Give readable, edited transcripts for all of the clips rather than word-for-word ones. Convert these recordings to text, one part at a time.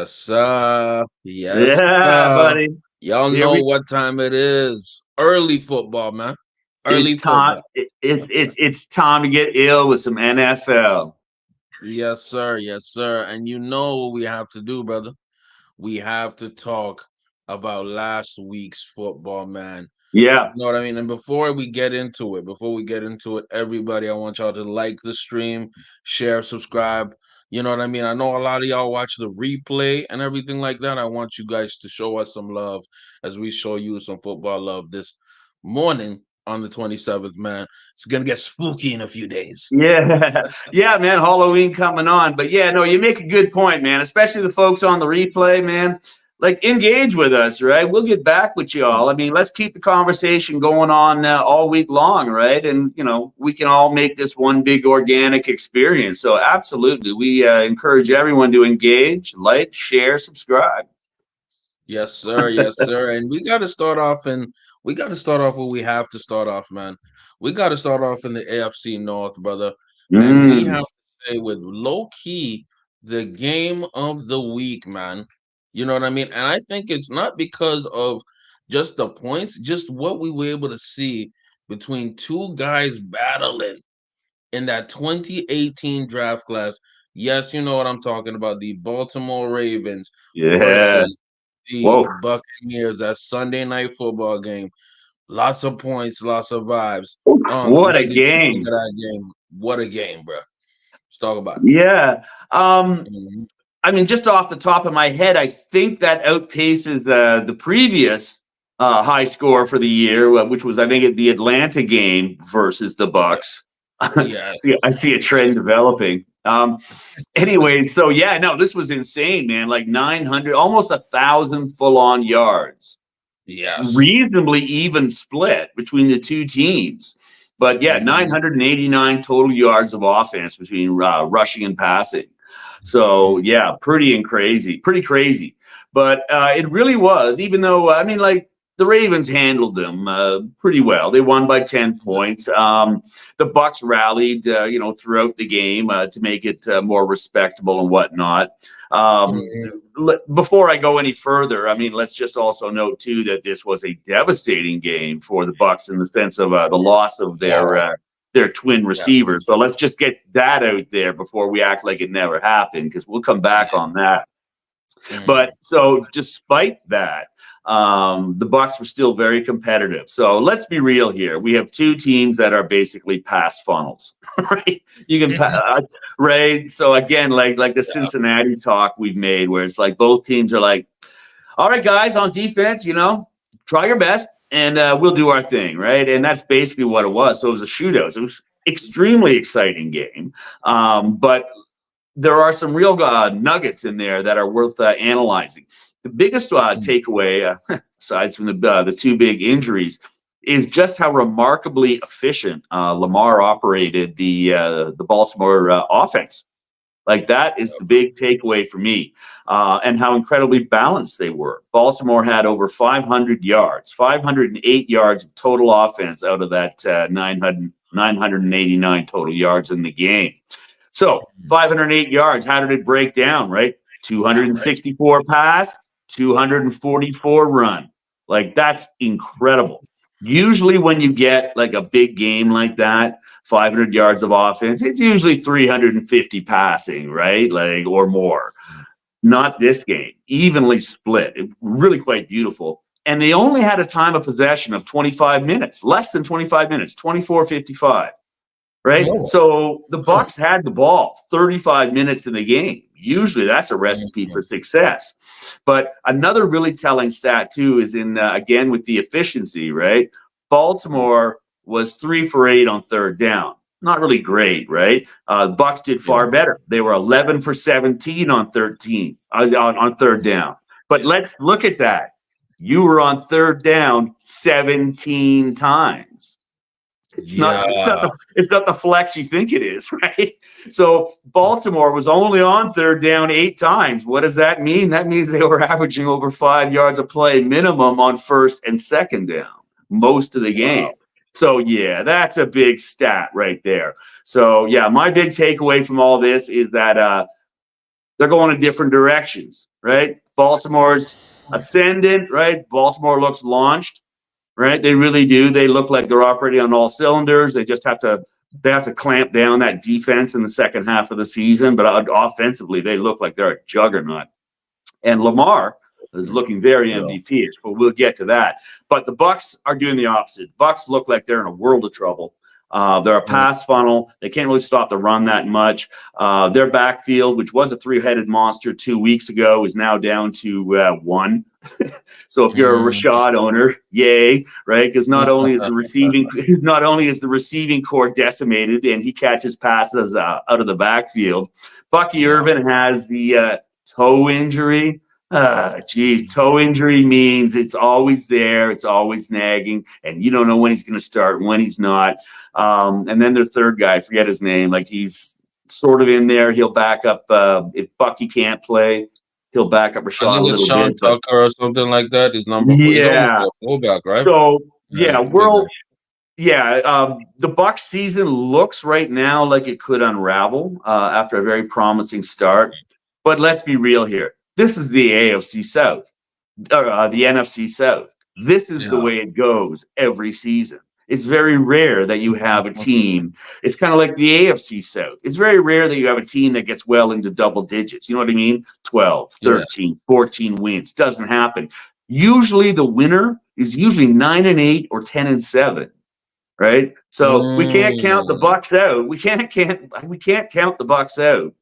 Yes, sir. Yes, Yeah, sir. buddy. Y'all Here know we. what time it is. Early football, man. It's Early time. football. It's time to get ill with some NFL. Yes, sir. Yes, sir. And you know what we have to do, brother. We have to talk about last week's football, man. Yeah. You know what I mean? And before we get into it, everybody, I want y'all to like the stream, share, subscribe. You know what I mean? I know a lot of y'all watch the replay and everything like that. I want you guys to show us some love as we show you some football love this morning on the 27th, man. It's gonna get spooky in a few days. Yeah, yeah, man. Halloween coming on, but yeah, no, you make a good point, man. Especially the folks on the replay, man. Like engage with us, right? We'll get back with y'all. I mean, let's keep the conversation going on all week long, right? And we can all make this one big organic experience. So, absolutely, we encourage everyone to engage, like, share, subscribe. Yes, sir. Yes, sir. And we gotta start off where we have to start off, man. We gotta start off in the AFC North, brother. And we have Mm, to say with low key the game of the week, man. You know what I mean? And I think it's not because of just the points, just what we were able to see between two guys battling in that 2018 draft class. Yes, you know what I'm talking about. The Baltimore Ravens yeah. versus the Whoa. Buccaneers. That Sunday night football game. Lots of points, lots of vibes. What a What did you think game. of that game? What a game, bro. Let's talk about Yeah. Um, it. Mhm. I mean, just off the top of my head, I think that outpaces the previous high score for the year, which was, I think, the Atlanta game versus the Bucks. Yes. I see a trend developing. Anyway, so yeah, no, this was insane, man. Like 900, almost 1,000 full on yards, Yes. reasonably even split between the two teams. But yeah, Mhm. 989 total yards of offense between rushing and passing. So Mhm. yeah, pretty crazy. But it really was, even though, I mean, like the Ravens handled them pretty well. They won by 10 points. The Bucks rallied, throughout the game to make it more respectable and whatnot. Um, Mhm. Before I go any further, I mean, let's just also note too that this was a devastating game for the Bucks in the sense of the loss of Yeah. their twin Yeah. receivers. So let's just get that out there before we act like it never happened, because we'll come back Yeah. on that. But Mhm. so despite that, the Bucks were still very competitive. So let's be real here. We have two teams that are basically pass funnels, right? You can right. So again, like the Yeah. Cincinnati talk we've made, where it's like both teams are like, all right, guys, on defense, try your best and we'll do our thing, right? And that's basically what it was. So it was a shootout. It was extremely exciting game, but there are some real nuggets in there that are worth analyzing. The biggest takeaway, aside from the two big injuries, is just how remarkably efficient Lamar operated the Baltimore offense. Like that is the big takeaway for me, and how incredibly balanced they were. Baltimore had over 500 yards, 508 yards of total offense out of that 989 total yards in the game. So Mhm. 508 yards. How did it break down? Right, 264 pass, 244 run. Like that's incredible. Usually, when you get like a big game like that, 500 yards of offense, it's usually 350 passing, right? Like, or more. Not this game. Evenly split. Really quite beautiful. And they only had a time of possession of 25 minutes, less than 25 minutes, 24:55, right? Oh. So the Bucks had the ball 35 minutes in the game. Usually that's a recipe for Mhm. success. But another really telling stat too is in again with the efficiency, right? Baltimore was 3 for 8 on third down. Not really great, right? Bucks did Yeah. far better. They were 11 for 17 on 13 on third down. But let's look at that. You were on third down 17 times. It's not it's not Yeah. the it's not the flex you think it is, right? So Baltimore was only on third down 8 times. What does that mean? That means they were averaging over 5 yards a play minimum on first and second down most of the game. Wow. So yeah, that's a big stat right there. So yeah, my big takeaway from all this is that they're going in different directions, right? Baltimore's ascendant, right? Baltimore looks launched, right? They really do. They look like they're operating on all cylinders. They have to clamp down that defense in the second half of the season, but offensively, they look like they're a juggernaut. And Lamar is looking very Yeah. MVP-ish, but we'll get to that. But the Bucks are doing the opposite. The Bucks look like they're in a world of trouble. They're a Mm. pass funnel. They can't really stop the run that much. Their backfield, which was a three-headed monster 2 weeks ago, is now down to one. So if you're a Mm. Rashad owner, yay, right? Because not only is the receiving not only is the receiving core decimated and he catches passes out of the backfield, Bucky Yeah. Irvin has the toe injury. Geez, toe injury means it's always there, it's always nagging, and you don't know when he's going to start, when he's not. And then their third guy, I forget his name, like he's sort of in there. He'll back up if Bucky can't play. He'll back up I Rashad a think it's little Sean bit, but Tucker or something like that. He's number 4. He's almost yeah. a fullback, right? So Yeah, yeah, big guy. the Bucks season looks right now like it could unravel after a very promising start. But let's be real here. This is the AFC South, or the NFC South. This is the Yeah. way it goes every season. It's very rare that you have a team. It's kind of like the AFC South. It's very rare that you have a team that gets well into double digits. You know what I mean? 12, Yeah. 13, 14 wins. Doesn't happen. Usually the winner is usually 9-8 or 10-7, right? So we can't count the Mm. Bucks out. We can't count the Bucks out.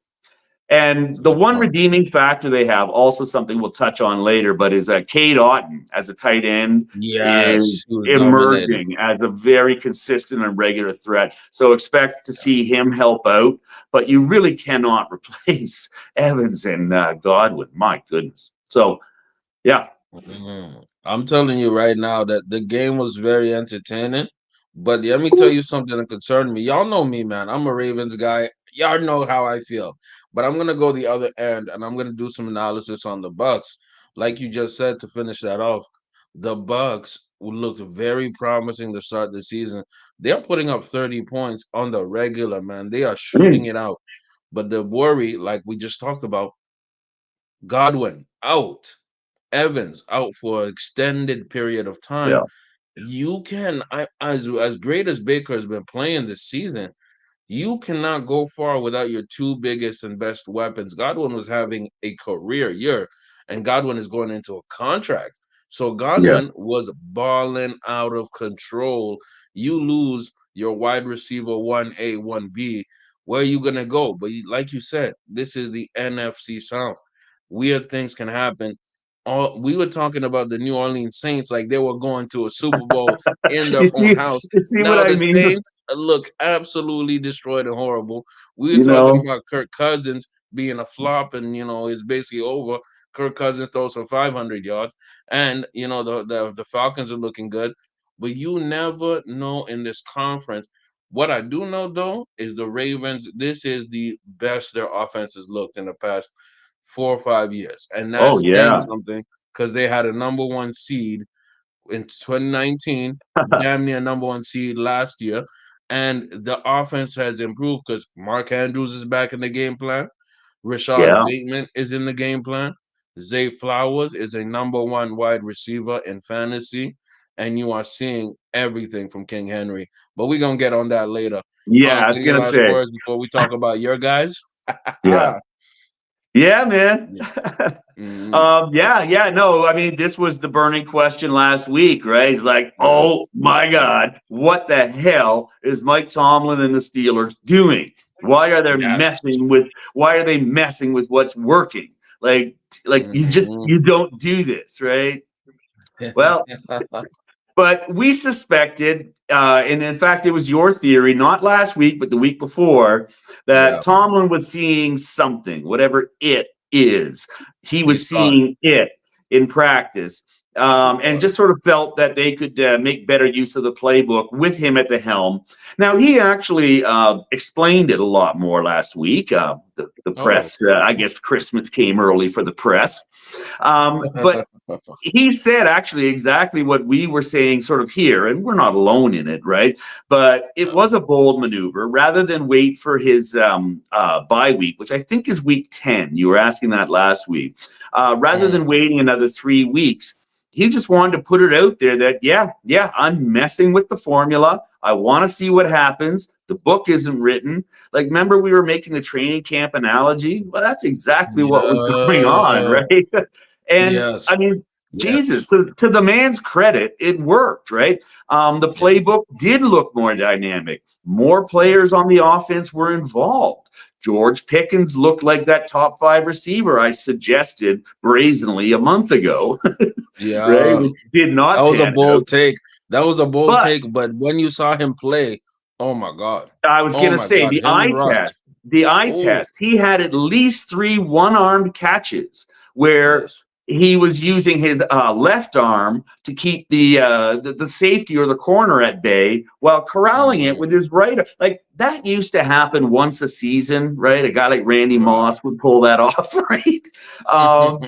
And the Good one point. redeeming factor they have, also something we'll touch on later, but is that Cade Otton as a tight end is Yes, he was dominating. emerging as a very consistent and regular threat. So expect to see him help out, but you really cannot replace Evans and Godwin. My goodness. So, yeah. I'm telling you right now that the game was very entertaining. But let me tell you something that concerned me. Y'all know me, man. I'm a Ravens guy. Y'all know how I feel. But I'm gonna go the other end and I'm gonna do some analysis on the Bucks. Like you just said to finish that off, the Bucks looked very promising to start the season. They're putting up 30 points on the regular, man. They are shooting Mm, it out. But the worry, like we just talked about, Godwin out. Evans out for an extended period of time. yeah. You can, as great as Baker has been playing this season, you cannot go far without your two biggest and best weapons. Godwin was having a career year, and Godwin is going into a contract. So Yeah. Godwin was balling out of control. You lose your wide receiver 1A, 1B. Where are you going to go? But like you said, this is the NFC South. Weird things can happen. We were talking about the New Orleans Saints like they were going to a Super Bowl in their You own see, house. you see what Now I the mean? Saints look absolutely destroyed and horrible. We were You talking know? about Kirk Cousins being a flop and it's basically over. Kirk Cousins throws for 500 yards, and the Falcons are looking good, but you never know in this conference. What I do know though is the Ravens. This is the best their offense has looked in the past 4 or 5 years, and Oh, that's saying yeah. something because they had a number one seed in 2019, damn near number one seed last year. And the offense has improved because Mark Andrews is back in the game plan. Rashad Yeah. Bateman is in the game plan. Zay Flowers is a number one wide receiver in fantasy. And you are seeing everything from King Henry. But we're going to get on that later. Yeah, I was Any gonna last say. words before we talk about your guys? Yeah. Yeah, man. Yeah. Mhm. Yeah, no, I mean, this was the burning question last week, right? Like, Yeah. oh my God, what the hell is Mike Tomlin and the Steelers doing? Yes. Why are they messing with what's working? Like Mhm. you don't do this, right? Well, but we suspected, and in fact, it was your theory, not last week, but the week before, that Yeah. Tomlin was seeing something, whatever it is. He He was saw it. seeing it in practice. and Okay. just sort of felt that they could make better use of the playbook with him at the helm. Now, he actually explained it a lot more last week. The Oh, press, I guess Christmas came early for the press. But he said actually exactly what we were saying sort of here, and we're not alone in it, right? But it was a bold maneuver. Rather than wait for his bye week, which I think is week 10, you were asking that last week, rather mm, than waiting another 3 weeks, he just wanted to put it out there that, yeah, I'm messing with the formula. I want to see what happens. The book isn't written. Like, remember, we were making the training camp analogy? Well, that's exactly what was going on, yeah. right? And I Yes. mean, Jesus, Yes. to the man's credit, it worked, right? The Yeah. playbook did look more dynamic. More Yeah. players on the offense were involved. George Pickens looked like that top five receiver I suggested brazenly a month ago, right? Yeah. Which did That not was a pan out. bold take. That was a bold But take. But when you saw him play, oh my God. I was Oh going to my say God. Him and Russ. the eye Oh, test, he had at least three one-armed catches where yes. he was using his left arm to keep the safety or the corner at bay while corralling it Hmm. with his right. Like that used to happen once a season, right? A guy like Randy Right. Moss would pull that off, right? Um,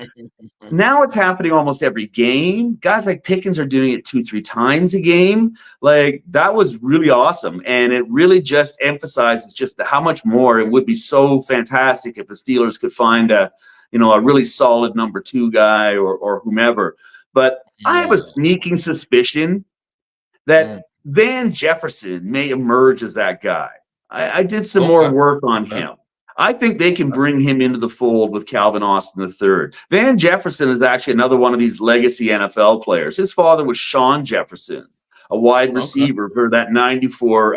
Now it's happening almost every game. Guys like Pickens are doing it 2, 3 times a game. Like that was really awesome, and it really just emphasizes just how much more it would be so fantastic if the Steelers could find a really solid number two guy or whomever. But I have a Yeah. sneaking suspicion that Mm. Van Jefferson may emerge as that guy. I did some more Okay. work on Okay. him. I think they can bring him into the fold with Calvin Austin III. Van Jefferson is actually another one of these legacy NFL players. His father was Sean Jefferson, a wide Okay. receiver for that '94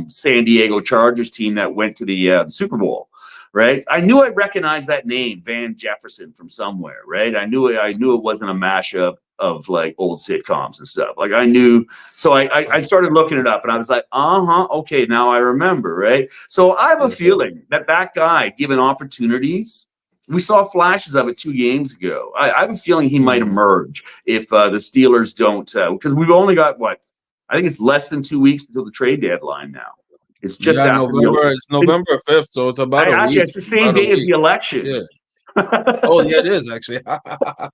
San Diego Chargers team that went to the Super Bowl. Right, I knew I recognized that name, Van Jefferson, from somewhere. Right, I knew it wasn't a mashup of like old sitcoms and stuff. Like I knew, so I started looking it up, and I was like, okay, now I remember, right? So I have a Yes, sir. feeling that that guy, given opportunities, we saw flashes of it 2 games ago. I have a feeling he might Mm. emerge if the Steelers don't, because we've only got what I think it's less than 2 weeks until the trade deadline now. It's just Yeah, after the November. It's November 5th, so it's about a actually week. it's the same About a day as week. the election. Yeah. Oh, yeah, it is actually.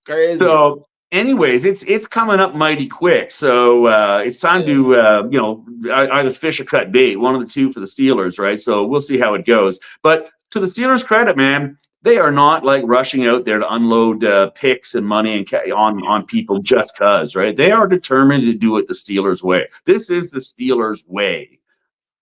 Crazy. So, anyways, it's coming up mighty quick. So it's time Yeah. to either fish or cut bait, one of the two for the Steelers, right? So we'll see how it goes. But to the Steelers' credit, man, they are not like rushing out there to unload picks and money and on people just cause, right? They are determined to do it the Steelers' way. This is the Steelers' way.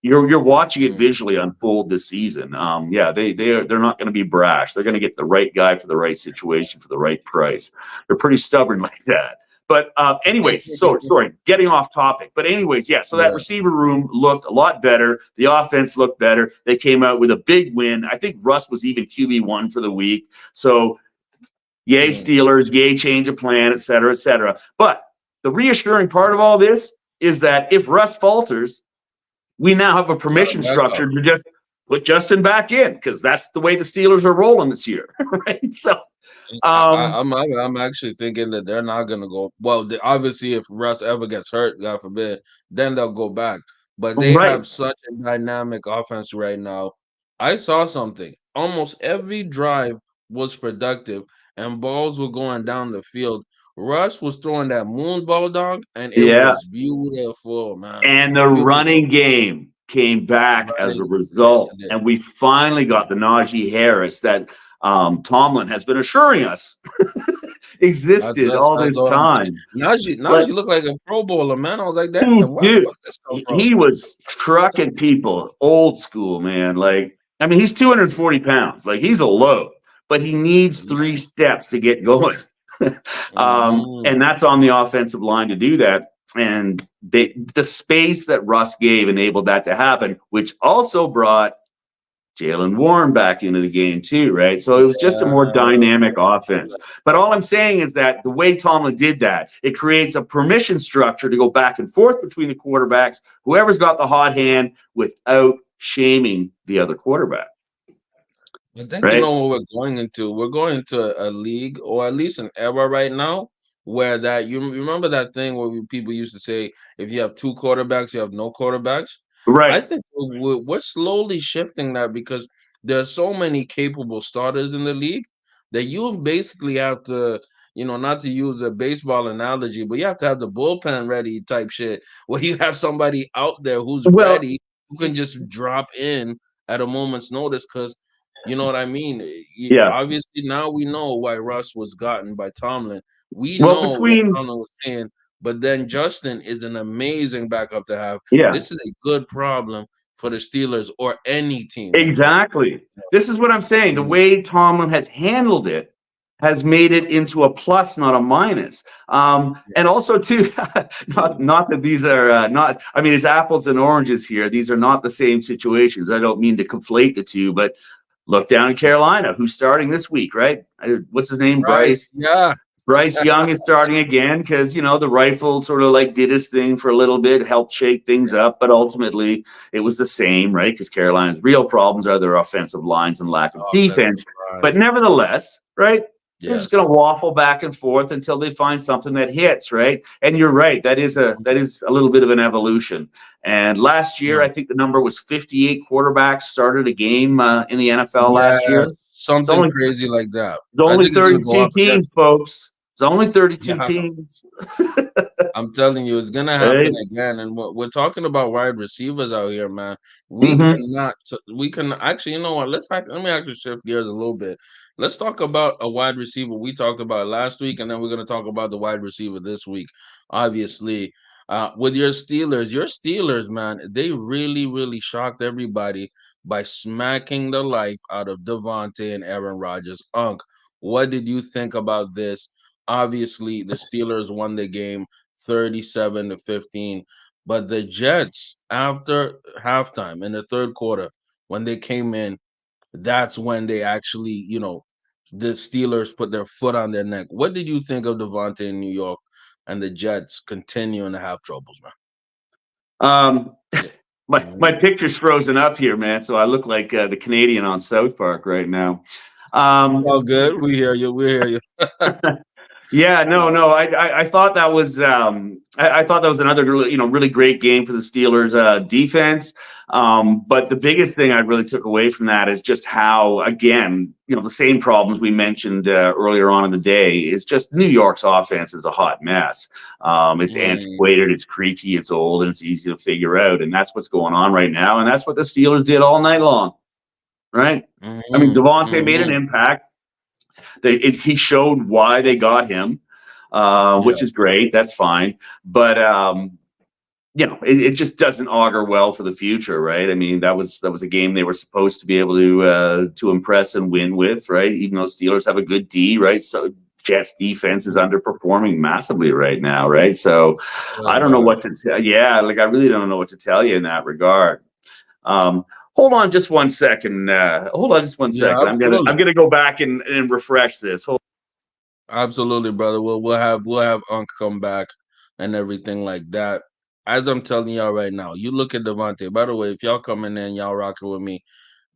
You're watching it Mm. visually unfold this season. Yeah, they're not going to be brash. They're going to get the right guy for the right situation for the right price. They're pretty stubborn like that. But anyways, so sorry, getting off topic. But anyways, yeah. So that Yeah. receiver room looked a lot better. The offense looked better. They came out with a big win. I think Russ was even QB1 for the week. So yay Mm. Steelers, yay change of plan, et cetera, et cetera. But the reassuring part of all this is that if Russ falters, we now have a You got a permission backup. structure to just put Justin back in because that's the way the Steelers are rolling this year, right? So, um, I'm actually thinking that they're not gonna go. Well, obviously, if Russ ever gets hurt, God forbid, then they'll go back. But they right, have such a dynamic offense right now. I saw something. Almost every drive was productive, and balls were going down the field. Russ was throwing that moon ball dog, and it yeah, was beautiful, man. and the Beautiful. running game came back as a Running, yes, result, it did. and we finally got the Najee Harris that Tomlin has been assuring us That's existed that's all that's this all I'm saying. time. Najee Like, looked like a Pro Bowler, man. I was like, damn, where the dude, fuck this come from? he was What's trucking people old school, man. Like, I mean, he's 240 pounds. Like, he's a load, but he needs three steps to get going. Mhm. And that's on the offensive line to do that. And the space that Russ gave enabled that to happen, which also brought Jalen Warren back into the game too, right? So it was just a more Yeah. dynamic offense. But all I'm saying is that the way Tomlin did that, it creates a permission structure to go back and forth between the quarterbacks, whoever's got the hot hand, without shaming the other quarterback, I think you right? know what we're going into. We're going to a league, or at least an era right now, where that you remember that thing where people used to say if you have two quarterbacks, you have no quarterbacks. I Right. think we're slowly shifting that because there are so many capable starters in the league that you basically have to, not to use a baseball analogy, but you have to have the bullpen ready type shit where you have somebody out there who's Well, ready who can just drop in at a moment's notice because you know what I mean. yeah. Obviously, now we know why Russ was gotten by Tomlin. We Well, know what between Tomlin was saying, but then Justin is an amazing backup to have. yeah. This is a good problem for the Steelers or any team actually. Exactly. This is what I'm saying. The Mhm. way Tomlin has handled it has made it into a plus, not a minus. And also, too, not that these are not. I mean, it's apples and oranges here. These are not the same situations. I don't mean to conflate the two, but look down in Carolina, who's starting this week, right? What's his name? Bryce, Bryce. yeah, Bryce Young is starting again because the rifle sort of like did his thing for a little bit, helped shake things up, but ultimately it was the same, right? Because Carolina's real problems are their offensive lines and lack of offensive defense. But line. nevertheless, right? They're just Yes. going to waffle back and forth until they find something that hits, right? And you're right, that is a little bit of an evolution. And last year, No. I think the number was 58 quarterbacks started a game in the NFL last Yes, year. It's something only crazy like that. there's I only think it's gonna go 32 up again. teams, folks. There's only 32 Yeah. teams. I'm telling you, it's gonna happen Right? again. And we're talking about wide receivers out here, man. We Mm-hmm. cannot. We can actually. You know what? Let me actually shift gears a little bit. Let's talk about a wide receiver we talked about last week, and then we're gonna talk about the wide receiver this week. Obviously, with your Steelers, man, they really, really shocked everybody by smacking the life out of Devontae and Aaron Rodgers. Unc, what did you think about this? Obviously, the Steelers won the game 37-15. But the Jets, after halftime in the third quarter, when they came in, that's when they actually, the Steelers put their foot on their neck. What did you think of Devontae in New York and the Jets continuing to have troubles, man? Um, Yeah. my Mhm. picture's frozen up here, man. So I look like the Canadian on South Park right now. It's Um, all good. We hear you. We hear you. Yeah, no. I thought that was I thought that was another really great game for the Steelers defense. But the biggest thing I really took away from that is just how, again, the same problems we mentioned earlier on in the day is just New York's offense is a hot mess. It's Mm, antiquated, it's creaky, it's old, and it's easy to figure out. And that's what's going on right now. And that's what the Steelers did all night long, right? I mean, mhm, Devontae made an mhm. impact. He showed why they got him, which is Yes. great. That's fine, but it just doesn't augur well for the future, right? I mean, that was a game they were supposed to be able to impress and win with, right? Even though Steelers have a good D, right? So Jets defense is underperforming massively right now, right? So I Really don't know bad. what to tell. Yeah, like I really don't know what to tell you in that regard. Um, hold on just one second. Hold on just one Yeah, second. I'm absolutely. gonna go back and refresh this. Hold Absolutely, brother. We'll have Unc come back and everything like that. As I'm telling y'all right now, you look at Devontae. By the way, if y'all coming in, y'all rocking with me,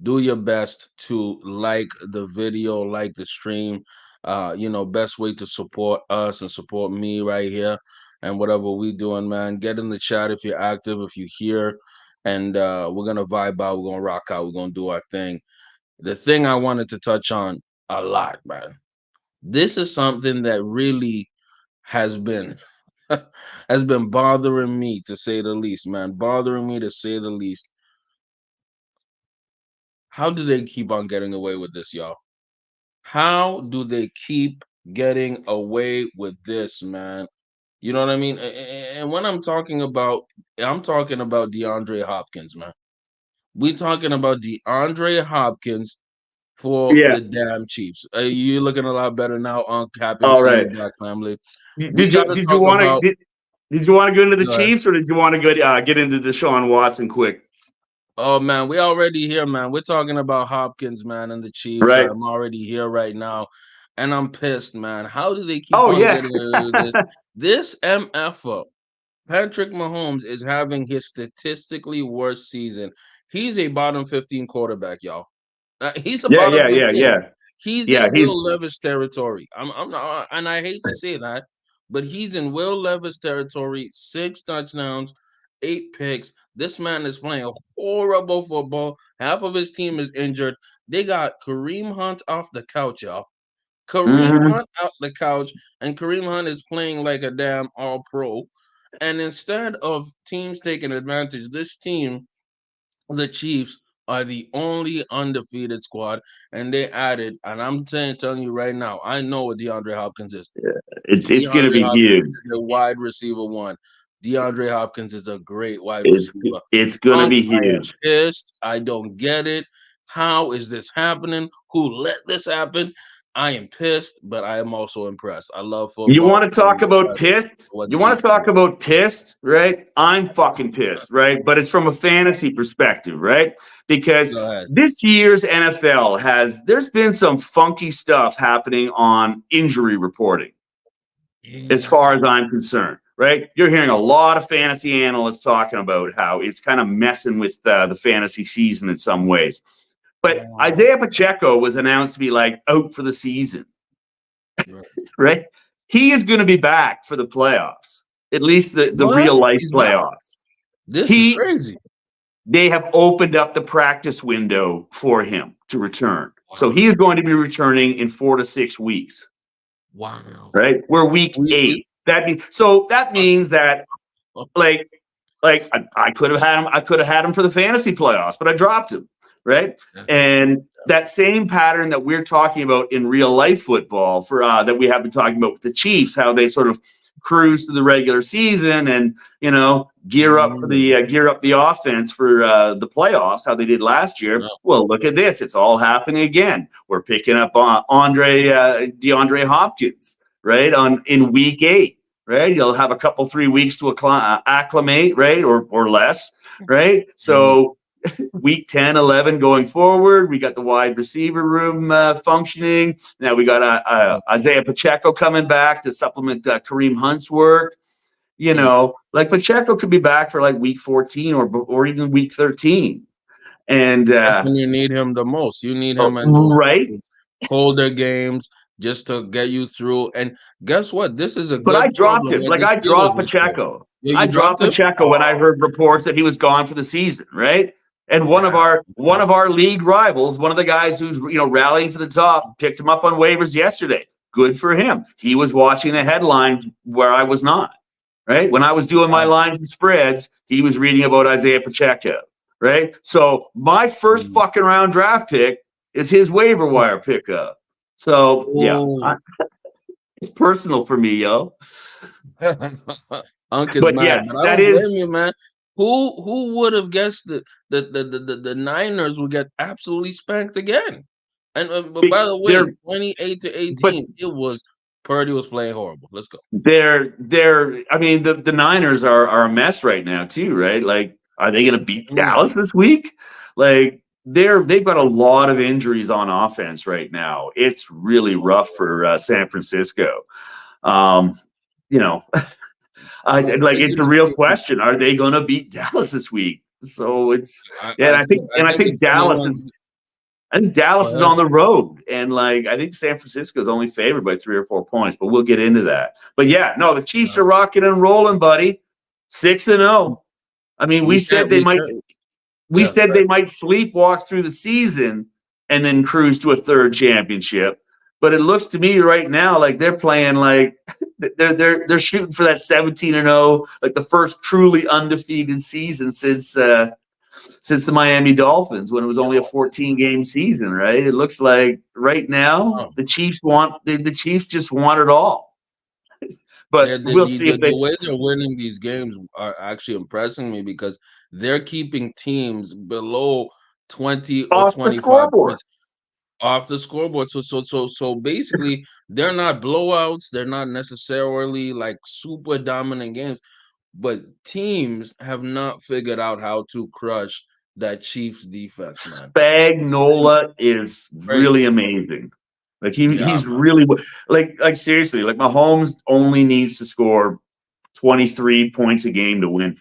do your best to like the video, like the stream. Best way to support us and support me right here and whatever we doing, man. Get in the chat if you're active, if you're here, and we're gonna vibe out, we're gonna rock out, we're gonna do our thing. The thing I wanted to touch on a lot, man. This is something that really has been has been bothering me to say the least, man. Bothering me to say the least. How do they keep on getting away with this, y'all? How do they keep getting away with this, man? You know what I mean? And when I'm talking about DeAndre Hopkins, man. We talking about DeAndre Hopkins for Yeah. the damn Chiefs. You looking a lot better now, Unc. Happy to All see right. you back, family. We Did got you to did you talk want to about. did you want to go into the Go ahead. Chiefs or did you want to get into Deshaun Watson quick? Oh man, we already here, man. We're talking about Hopkins, man, and the Chiefs. Right. I'm already here right now, and I'm pissed, man. How do they keep Oh on yeah. getting away with this? This MFer, Patrick Mahomes, is having his statistically worst season. He's a bottom 15 quarterback, y'all. He's a Yeah, bottom yeah, yeah, 15. yeah. He's Yeah, in Will he's Levis territory. I'm not, and I hate to say that, but he's in Will Levis territory. 6 touchdowns, 8 picks. This man is playing horrible football. Half of his team is injured. They got Kareem Hunt off the couch, y'all. Kareem Mhm. Hunt out the couch, and Kareem Hunt is playing like a damn all pro. And instead of teams taking advantage, this team, the Chiefs, are the only undefeated squad, and they added. And I'm telling you right now, I know what DeAndre Hopkins is. It's going to DeAndre be Hopkins huge. is the wide receiver one. DeAndre Hopkins is a great wide It's receiver. it's going to Unc, be I am huge. pissed. I don't get it. How is this happening? Who let this happen? I am pissed, but I am also impressed. I love You football. want to I am talk about impressed pissed? with what the You want Chiefs to are talk doing. about pissed, right? I'm fucking pissed, right? But it's from a fantasy perspective, right? Because Go ahead. this year's NFL there's been some funky stuff happening on injury reporting, as Yeah. far as I'm concerned, right? You're hearing a lot of fantasy analysts talking about how it's kind of messing with the fantasy season in some ways. But Wow. Isaiah Pacheco was announced to be like out for the season, Right. right? He is going to be back for the playoffs, at least the What? real life He's back? playoffs. This is He crazy. They have opened up the practice window for him to return. So he Wow. is going to be returning in 4 to 6 weeks, Wow. right? We're week We 8. That means that like I could have had him. I could have had him for the fantasy playoffs, but I dropped him, right? And that same pattern that we're talking about in real life football for that we have been talking about with the Chiefs, how they sort of cruise to the regular season and gear up the offense for the playoffs, how they did last year. Yeah. Well, look at this; it's all happening again. We're picking up DeAndre Hopkins, right, on in week 8, right? You'll have a couple 3 weeks to acclimate, right, or less, right? Mhm. So week 10, 11 going forward, we got the wide receiver room functioning. Now we got Isaiah Pacheco coming back to supplement Kareem Hunt's work. Mhm. Like Pacheco could be back for like week 14 or even week 13. And That's when you need him the most. You need him in those right. colder games just to get you through. And guess what? This is a But I good dropped problem him. that Like the I Steelers dropped will share. Pacheco. Yeah, I you dropped dropped him? Pacheco when I Oh, heard reports that he was gone for the season, right? And one of damn. our league rivals, one of the guys who's rallying for the top, picked him up on waivers yesterday. Good for him. He was watching the headlines where I was not. Right when I was doing my Wow. lines and spreads, he was reading about Isaiah Pacheco. Right, so my first Mm. fucking round draft pick is his waiver wire pickup. So yeah, Oh. it's personal for me, yo. Unc is But mad, yes, but I that don't is blame you, man. Who would have guessed that the Niners would get absolutely spanked again? And but by the way, they're 28 to but 18, it was Purdy was playing horrible. Let's go. they're I mean the Niners are a mess right now too, right? Like are they going to beat Mm, Dallas this week? Like they've got a lot of injuries on offense right now. It's really rough for San Francisco. Um, you know, It's like crazy it's a to real see. question. Are they going to beat Dallas this week? So it's yeah, I and I think think it's anyone's. Go Dallas is ahead. on the road, and like I think San Francisco is only favored by 3 or 4 points, but we'll get into that. But yeah, no, the Chiefs No. are rocking and rolling, buddy. 6-0. I mean, We can't. We can't. we Yes. said they might sleepwalk through the season and then cruise to a third championship. But it looks to me right now like they're playing like they're shooting for that 17-0, like the first truly undefeated season since the Miami Dolphins when it was only a 14-game season, right? It looks like right now Oh. the Chiefs just want it all. Yeah, But we'll see if the they way they're winning these games are actually impressing me because they're keeping teams below 20 or off the 25 scoreboard. points off the scoreboard. So It's basically they're not blowouts, they're not necessarily like super dominant games, but teams have not figured out how to crush that Chiefs defense, man. It's crazy. Spagnola is Crazy. really amazing. Like Yeah, he's really like seriously, like Mahomes only needs to score 23 points a game to win.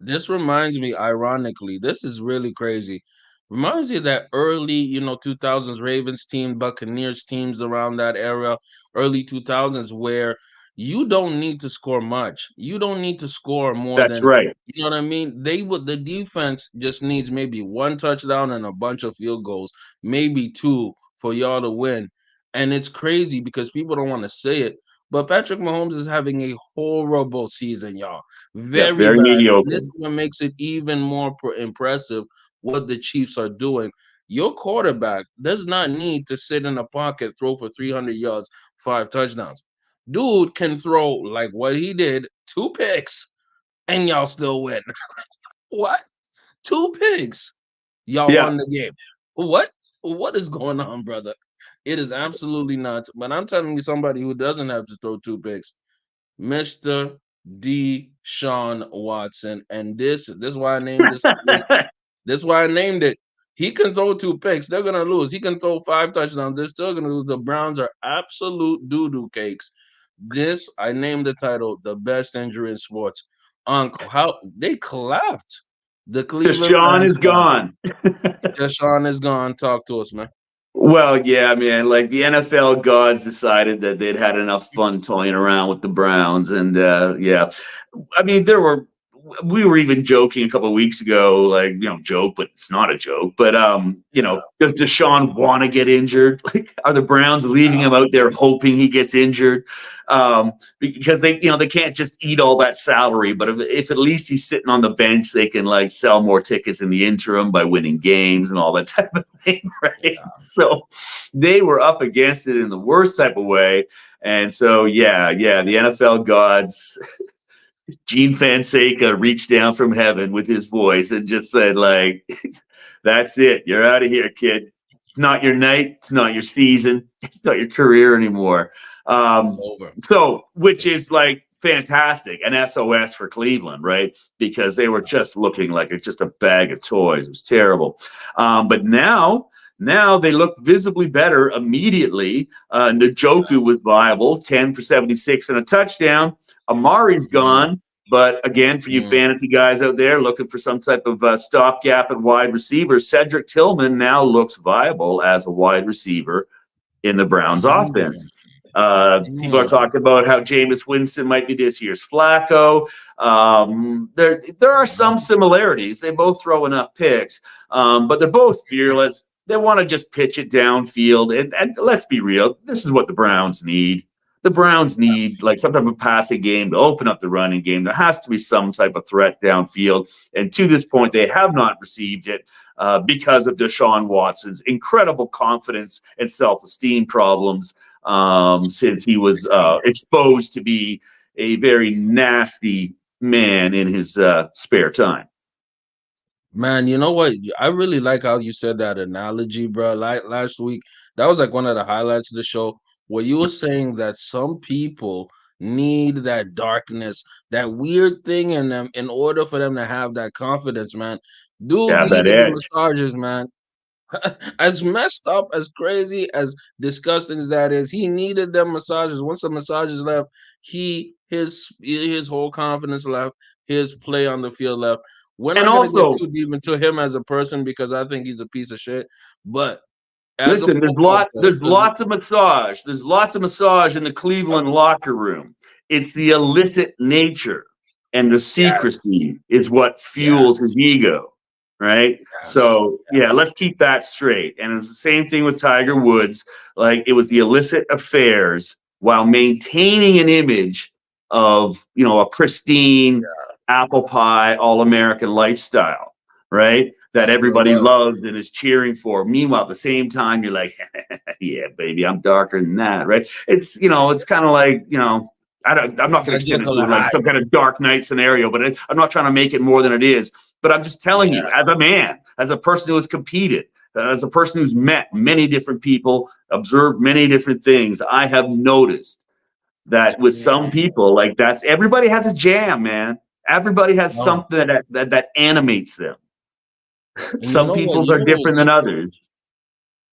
this reminds me, ironically, this is really crazy. Reminds me of that early, 2000s Ravens team, Buccaneers teams around that era, early 2000s, where you don't need to score much. You don't need to score more That's than, right. you know what I mean? The defense just needs maybe one touchdown and a bunch of field goals, maybe two for y'all to win. And it's crazy because people don't want to say it, but Patrick Mahomes is having a horrible season, y'all. Yeah, Very very bad. And this mediocre. is what makes it even more impressive what the Chiefs are doing. Your quarterback does not need to sit in a pocket, throw for 300 yards, 5 touchdowns. Dude can throw like what he did, 2 picks, and y'all still win. What? 2 picks. Y'all Yeah. won the game. What? What is going on, brother? It is absolutely nuts. But I'm telling you, somebody who doesn't have to throw 2 picks, Mr. Deshaun Watson. And this is why I named this is why I named it. He can throw 2 picks. They're gonna lose. He can throw 5 touchdowns. They're still gonna lose. The Browns are absolute doo-doo cakes. This I named the title "The Best Injury in Sports." Unc, how they clapped. The Cleveland Deshaun fans is clapped. gone. Deshaun is gone. Talk to us, man. Well, yeah, man. Like the NFL gods decided that they'd had enough fun toying around with the Browns, and yeah, I mean, we were even joking a couple of weeks ago, like, joke, but it's not a joke. But does Deshaun want to get injured? Like, are the Browns leaving him out there hoping he gets injured? Because they can't just eat all that salary. But if at least he's sitting on the bench, they can like sell more tickets in the interim by winning games and all that type of thing, right? So they were up against it in the worst type of way. And so, yeah, the NFL gods, Gene Fonseca reached down from heaven with his voice and just said, like, that's it. You're out of here, kid. It's not your night. It's not your season. It's not your career anymore. It's Um, over. which is like fantastic, an SOS for Cleveland, right? Because they were just looking like just a bag of toys. It was terrible. But now they look visibly better immediately. Njoku was viable, 10 for 76 and a touchdown. Amari's Mm, gone. But again, for you mm, fantasy guys out there looking for some type of stopgap at wide receiver, Cedric Tillman now looks viable as a wide receiver in the Browns mm, offense. People are mm. talking about how Jameis Winston might be this year's Flacco. There are some similarities. They both throw enough picks, but they're both fearless. They want to just pitch it downfield. And let's be real, this is what the Browns need. The Browns need like some type of passing game to open up the running game. There has to be some type of threat downfield. And to this point, they have not received it because of Deshaun Watson's incredible confidence and self-esteem problems since he was exposed to be a very nasty man in his spare time. Man, you know what? I really like how you said that analogy, bro. Like last week, that was like one of the highlights of the show where you were saying that some people need that darkness, that weird thing in them in order for them to have that confidence, man. Dude Yeah, that needed the edge. massages, man. As messed up, as crazy, as disgusting as that is, he needed them massages. Once the massages left, his whole confidence left, his play on the field left. We're And not gonna get also, too deep into him as a person because I think he's a piece of shit. But as a listen, football player, there's lots of massage. There's lots of massage in the Cleveland locker room. It's the illicit nature and the yes, secrecy is what yes, fuels his ego, right? yes, So yeah, let's keep that straight. And it was the same thing with Tiger Woods. Like it was the illicit affairs while maintaining an image of a pristine apple pie all American lifestyle, right? That sure everybody was. loves and is cheering for. Meanwhile, at the same time, you're like, yeah, baby, I'm darker than that, right? It's kind of like, I'm not going to That extend it Jekyll to and like Hyde. some kind of Dark Knight scenario, but I'm not trying to make it more than it is. But I'm just telling you, Yeah, as a man, as a person who has competed, as a person who's met many different people, observed many different things, I have noticed that with some mm, people, like everybody has a jam, man. Everybody has no. something that animates them. And you Some know what? people's You are know what's different than others.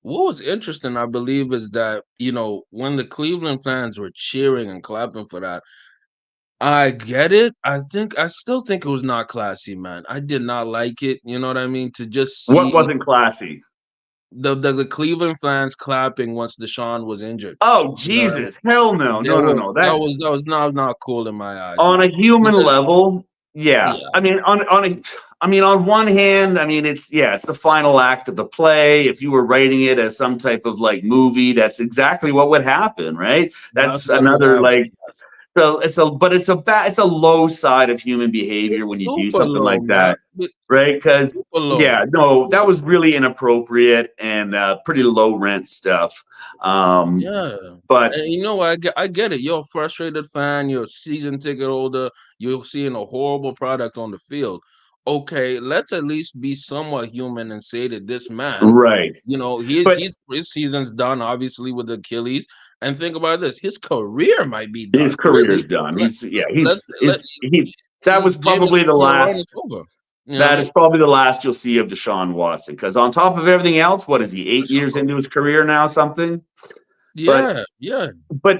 what was interesting, I believe, is that when the Cleveland fans were cheering and clapping for that, I get it. I still think it was not classy, man. I did not like it. You know what I mean? To just What see wasn't classy? the Cleveland fans clapping once Deshaun was injured. Oh You know what I mean? Jesus, hell no, There no, no, was no. that That's was that was not cool in my eyes, on man. a human Because level. Yeah, yeah, I mean, on one hand, I mean, it's the final act of the play. If you were writing it as some type of like movie, that's exactly what would happen, right? that's That's what would another happen. like Yes. so it's a low side of human behavior It's when you do super something low, like man. that, right? Because Super low. yeah, no, that Super was really inappropriate and pretty low rent stuff. Um, Yeah. but And you know what? I get it. You're a frustrated fan, you're a season ticket holder, you're seeing a horrible product on the field. Okay, let's at least be somewhat human and say that this man, right, but his season's done, obviously, with Achilles. And think about this, his career might be his done. career's Really. done. Let He's let's let it's he. That was Jameis probably the gonna run it last. over. You know what I That mean? is probably the last you'll see of Deshaun Watson. Because on top of everything else, what is he? For 8 years sure. into his career now, something. But Yeah, yeah.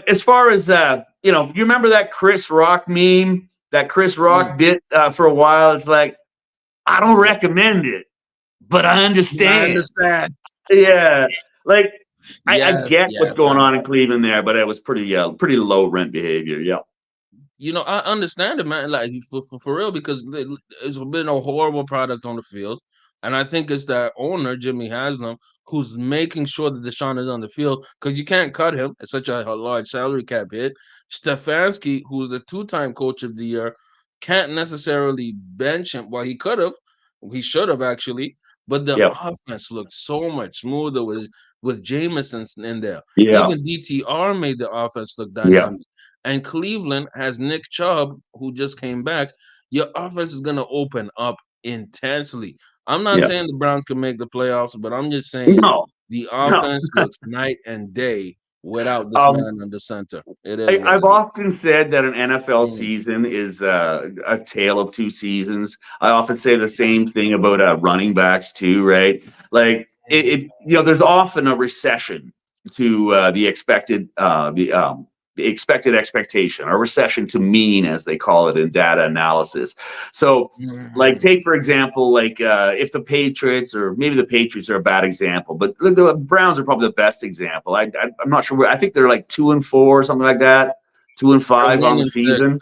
as far as you remember that Chris Rock meme, that Chris Mm, Rock bit for a while. It's like I don't yeah. recommend it, but I I understand. understand. Yeah, like I Yes, get what's yes, going man. on in Cleveland there, but it was pretty low rent behavior. Yeah, I understand it, man. Like for real, because it's been a horrible product on the field, and I think it's that owner Jimmy Haslam who's making sure that Deshaun is on the field because you can't cut him. It's such a large salary cap hit. Stefanski, who's the two-time coach of the year, can't necessarily bench him. Well, he could have, he should have actually, but the yeah, offense looked so much smoother with Jameson in there. yeah, Even DTR made the offense look yeah, dynamic. And Cleveland has Nick Chubb, who just came back. Your offense is going to open up intensely. I'm not yeah. saying the Browns can make the playoffs, but I'm just saying No, the no. offense looks night and day without this Um, man in the center. It is what I've it is. often said that an NFL Mm, season is a tale of two seasons. I often say the that's same thing about running backs too, right? Like true. there's often a recession to the expected expectation, or recession to mean, as they call it in data analysis. So, like, Mhm. take for example, like if the Patriots, or maybe the Patriots are a bad example, but the Browns are probably the best example. I'm not sure. I think they're like 2-4 or something like that. Two and They're five one on the and six. season.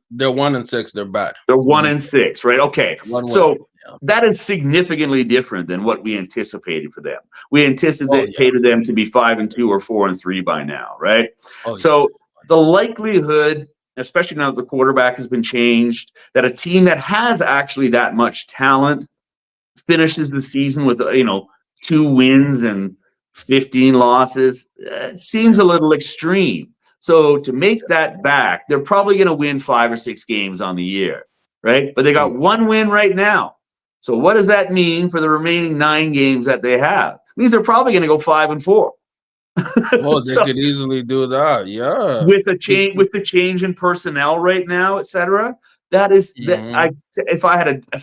They're 1 and 6. They're bad. They're one One and six, right? Okay, one win. so Yeah. that is significantly different than what we anticipated for them. We Oh yeah. anticipated them to be 5-2 or 4-3 by now, right? Oh yeah. So the likelihood, especially now that the quarterback has been changed, that a team that has actually that much talent finishes the season with 2 wins and 15 losses, it seems a little extreme. So to make that back, they're probably going to win 5 or 6 games on the year, right? But they Mm. got one win right now. So what does that mean for the remaining 9 games that they have? It means they're probably going to go 5-4. Oh, they So could easily do that. Yeah. with a change, with the change in personnel right now, et cetera, that is that I Mhm. if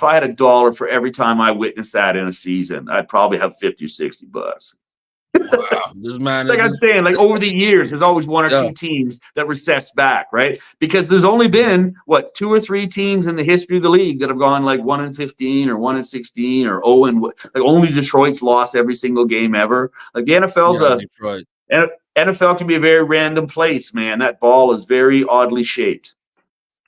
I had a dollar for every time I witnessed that in a season, I'd probably have 50 or 60 bucks. Wow. This man is Like I'm this. saying, like This over the years, there's always one or yeah. two teams that recess back, right? Because there's only been what 2 or 3 teams in the history of the league that have gone like 1-15 or 1-16 or like only Detroit's lost every single game ever. Like the NFL's Yeah, a Detroit. NFL can be a very random place, man. That ball is very oddly shaped.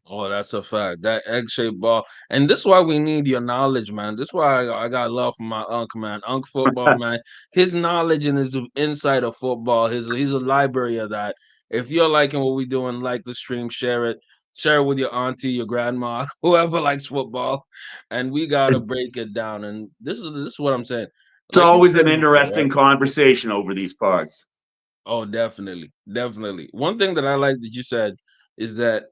Oh, that's a fact. That egg-shaped ball. And this is why we need your knowledge, man. This is why I got love for my Unc, man. Unc football, man. His knowledge and his insight of football, he's a library of that. If you're liking what we're doing, like the stream, share it. Share it with your auntie, your grandma, whoever likes football. And we gotta break it down. And this is what I'm saying. It's Like you always said an before, interesting right? conversation over these parts. Oh, definitely. Definitely. One thing that I like that you said is that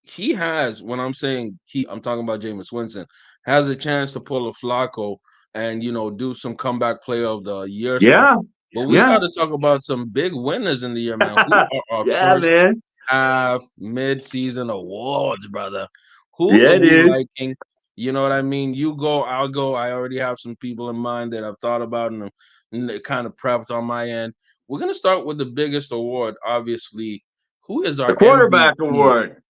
he has, when I'm saying I'm talking about Jameis Winston, has a chance to pull a Flacco and do some comeback player of the year stuff. Yeah, But we yeah, got to talk about some big winners in the year, man. Who are our yeah, first man. half mid-season awards, brother? Who are Yeah, we dude. liking? You know what I mean? You go, I'll go. I already have some people in mind that I've thought about and kind of prepped on my end. We're gonna start with the biggest award, obviously. Who is The our quarterback MVP? award.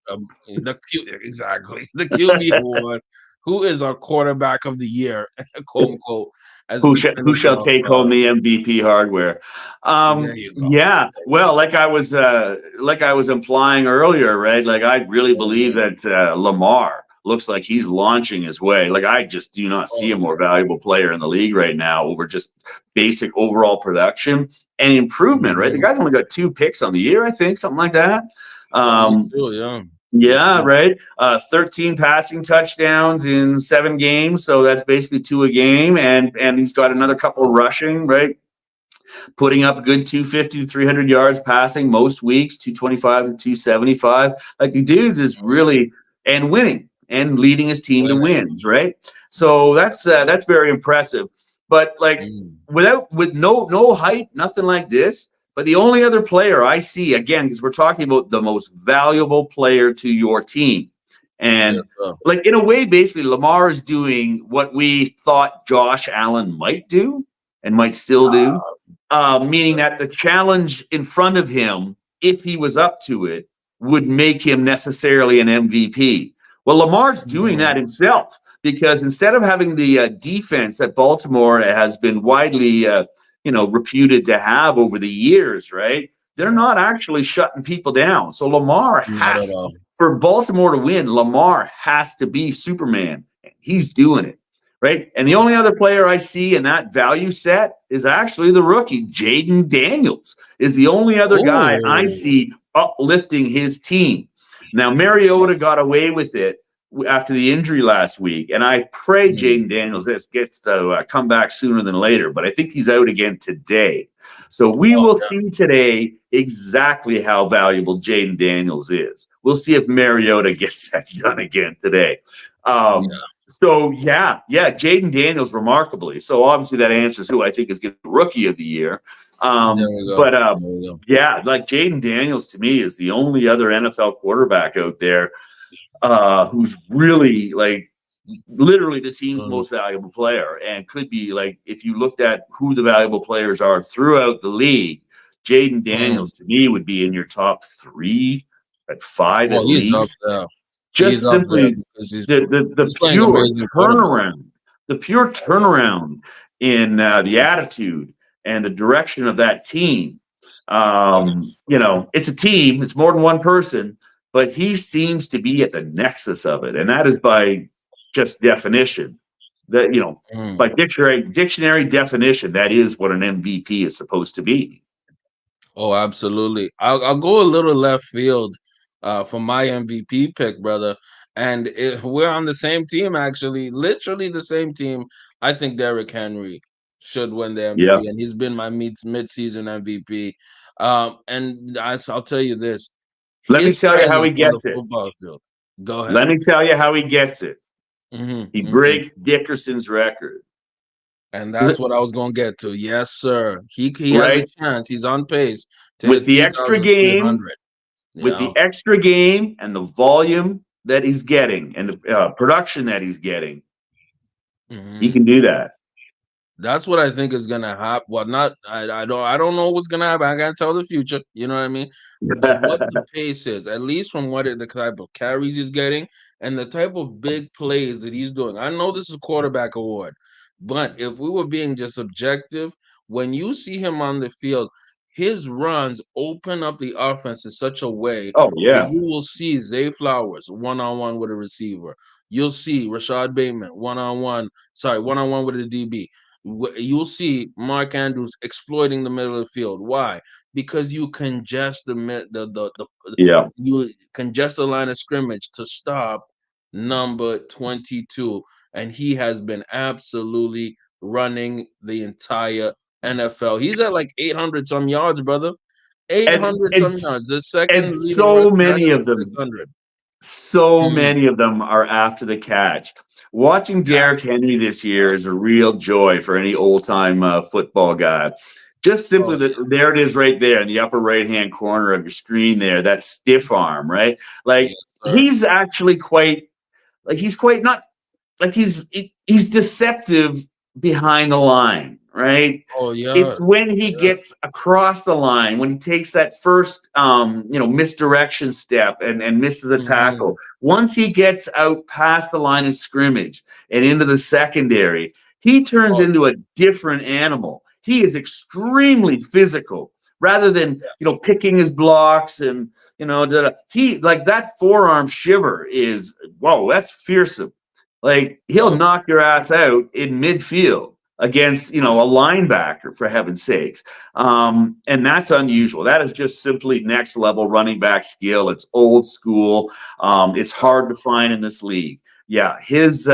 Exactly the QB award. Who is our quarterback of the year, quote unquote? as we Who finish shall off. take home the MVP hardware? There you go. Yeah. Well, like I was implying earlier, right? Like I really Yeah, believe yeah. that Lamar looks like he's launching his way. Like I just do not see Oh a more yeah. valuable player in the league right now over just basic overall production and improvement. Right? The Mhm. guy's only got 2 picks on the year, I think, something like that. Oh, me Um, too. Yeah, me yeah, too. right. 13 passing touchdowns in 7 games, so that's basically 2 a game, and he's got another couple rushing, right? Putting up a good 250 to 300 yards passing most weeks, 225 to 275. Like the dude is Mhm. really and winning and leading his team to Winning. wins, right? So that's very impressive. But like Mm. with no hype, nothing like this. But the only other player I see again, because we're talking about the most valuable player to your team, Yes, and sir. like in a way, basically Lamar is doing what we thought Josh Allen might do and might still do, meaning that the challenge in front of him, if he was up to it, would make him necessarily an MVP. Well, Lamar's doing that Mhm. himself because instead of having the defense that Baltimore has been widely, reputed to have over the years, right? They're not actually shutting people down. So Lamar Not at has, all. for Baltimore to win, Lamar has to be Superman. He's doing it right? And the only other player I see in that value set is actually the rookie, Jaden Daniels, is the only other guy I Oh. see uplifting his team. Now, Mariota got away with it after the injury last week, and I pray Mm. Jaden Daniels gets to come back sooner than later, but I think he's out again today. So we Oh will yeah. see today exactly how valuable Jaden Daniels is. We'll see if Mariota gets that done again today. Um, Yeah. so yeah, Jaden Daniels remarkably. So obviously that answers who I think is getting the rookie of the year. There we go. But There we go. yeah, like Jaden Daniels to me is the only other NFL quarterback out there who's really like literally the team's Mm. most valuable player and could be like if you looked at who the valuable players are throughout the league, Jaden Mm. Daniels to me would be in your top 3 at 5 at Oh, he's up least there. He's just up there simply because he's the he's playing pure amazing football. turnaround, the pure turnaround in the attitude and the direction of that team. It's a team, it's more than one person, but he seems to be at the nexus of it, and that is by just definition. That Mm. by dictionary definition, that is what an MVP is supposed to be. Oh, absolutely. I'll go a little left field for my MVP pick, brother. And we're on the same team, actually, literally the same team. I think Derrick Henry should win the Yeah. MVP, and he's been my mid-season MVP. And I'll tell you this: Let me his tell you how he presence on the gets it. football field. Go ahead. Let me tell you how he gets it. He Hmm. breaks Dickerson's record. And that's what I was gonna get to. Yes, sir. He has a Right? chance. He's on pace to With hit the extra game, 2,300. Yeah. and the volume that he's getting and the production that he's getting, he Hmm. can do that. That's what I think is gonna happen. Well, not I don't know what's gonna happen. I can't tell the future. You know what I mean? But what the pace is, at least from the type of carries he's getting and the type of big plays that he's doing. I know this is a quarterback award, but if we were being just objective, when you see him on the field, his runs open up the offense in such a way Oh that yeah, you will see Zay Flowers one-on-one with a receiver. You'll see Rashad Bateman one-on-one with a DB. You'll see Mark Andrews exploiting the middle of the field. Why? Because you congest yeah. you congest the line of scrimmage to stop number 22, and he has been absolutely running the entire NFL. He's at like 800 some yards, brother. And 800 some it's yards. The and second leading so rushing back many is of at them, 600. so Mm, many of them are after the catch. Watching Derrick Henry this year is a real joy for any old time football guy. Just oh simply that yeah, there it is right there in the upper right hand corner of your screen there, that stiff arm, right? Like yes, sir. he's actually quite not like he's deceptive behind the line, right? Oh yeah, It's when he yeah. gets across the line, when he takes that first misdirection step and misses a Hmm. tackle. Once he gets out past the line of scrimmage and into the secondary, he turns Oh, into a different animal. He is extremely physical rather than, picking his blocks and, he like that forearm shiver is, whoa, that's fearsome. Like he'll yeah. knock your ass out in midfield against, a linebacker, for heaven's sakes. And that's unusual. That is just simply next level running back skill. It's old school. It's hard to find in this league. Yeah, his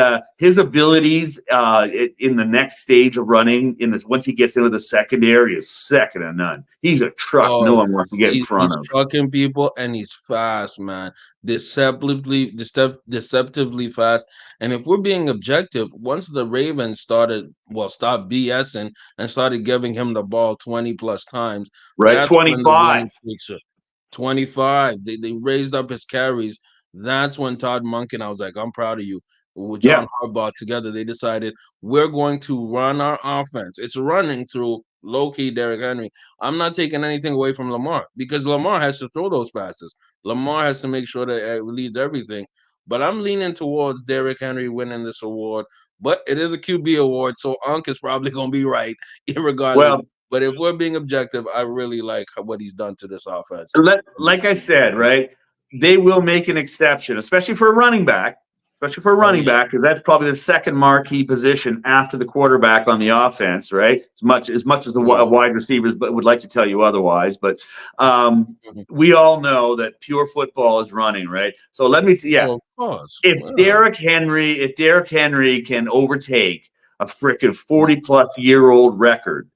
abilities in the next stage of running in this once he gets into the secondary is second to none. He's a truck no Oh, one wants to get in front he's of. trucking people and he's fast, man. Deceptively fast. And if we're being objective, once the Ravens stopped BSing and started giving him the ball 20 plus times, Right, that's when the 25. winning streaks are 25. They raised up his carries. That's when Todd Monken, I was like, I'm proud of you. With Yeah. John Harbaugh together, they decided we're going to run our offense. It's running through low key Derrick Henry. I'm not taking anything away from Lamar because Lamar has to throw those passes. Lamar has to make sure that it leads everything. But I'm leaning towards Derrick Henry winning this award. But it is a QB award, so Unc is probably going to be right, regardless. Well, But if we're being objective, I really like what he's done to this offense. like I said, right, they will make an exception, especially for a running back, Oh yeah. because that's probably the second marquee position after the quarterback on the offense, right? As much as the Mm-hmm. wide receivers but would like to tell you otherwise, but Mm-hmm. we all know that pure football is running, right? So yeah, Oh, of course. if Yeah. Derrick Henry can overtake a freaking Mm. 40-plus-year-old record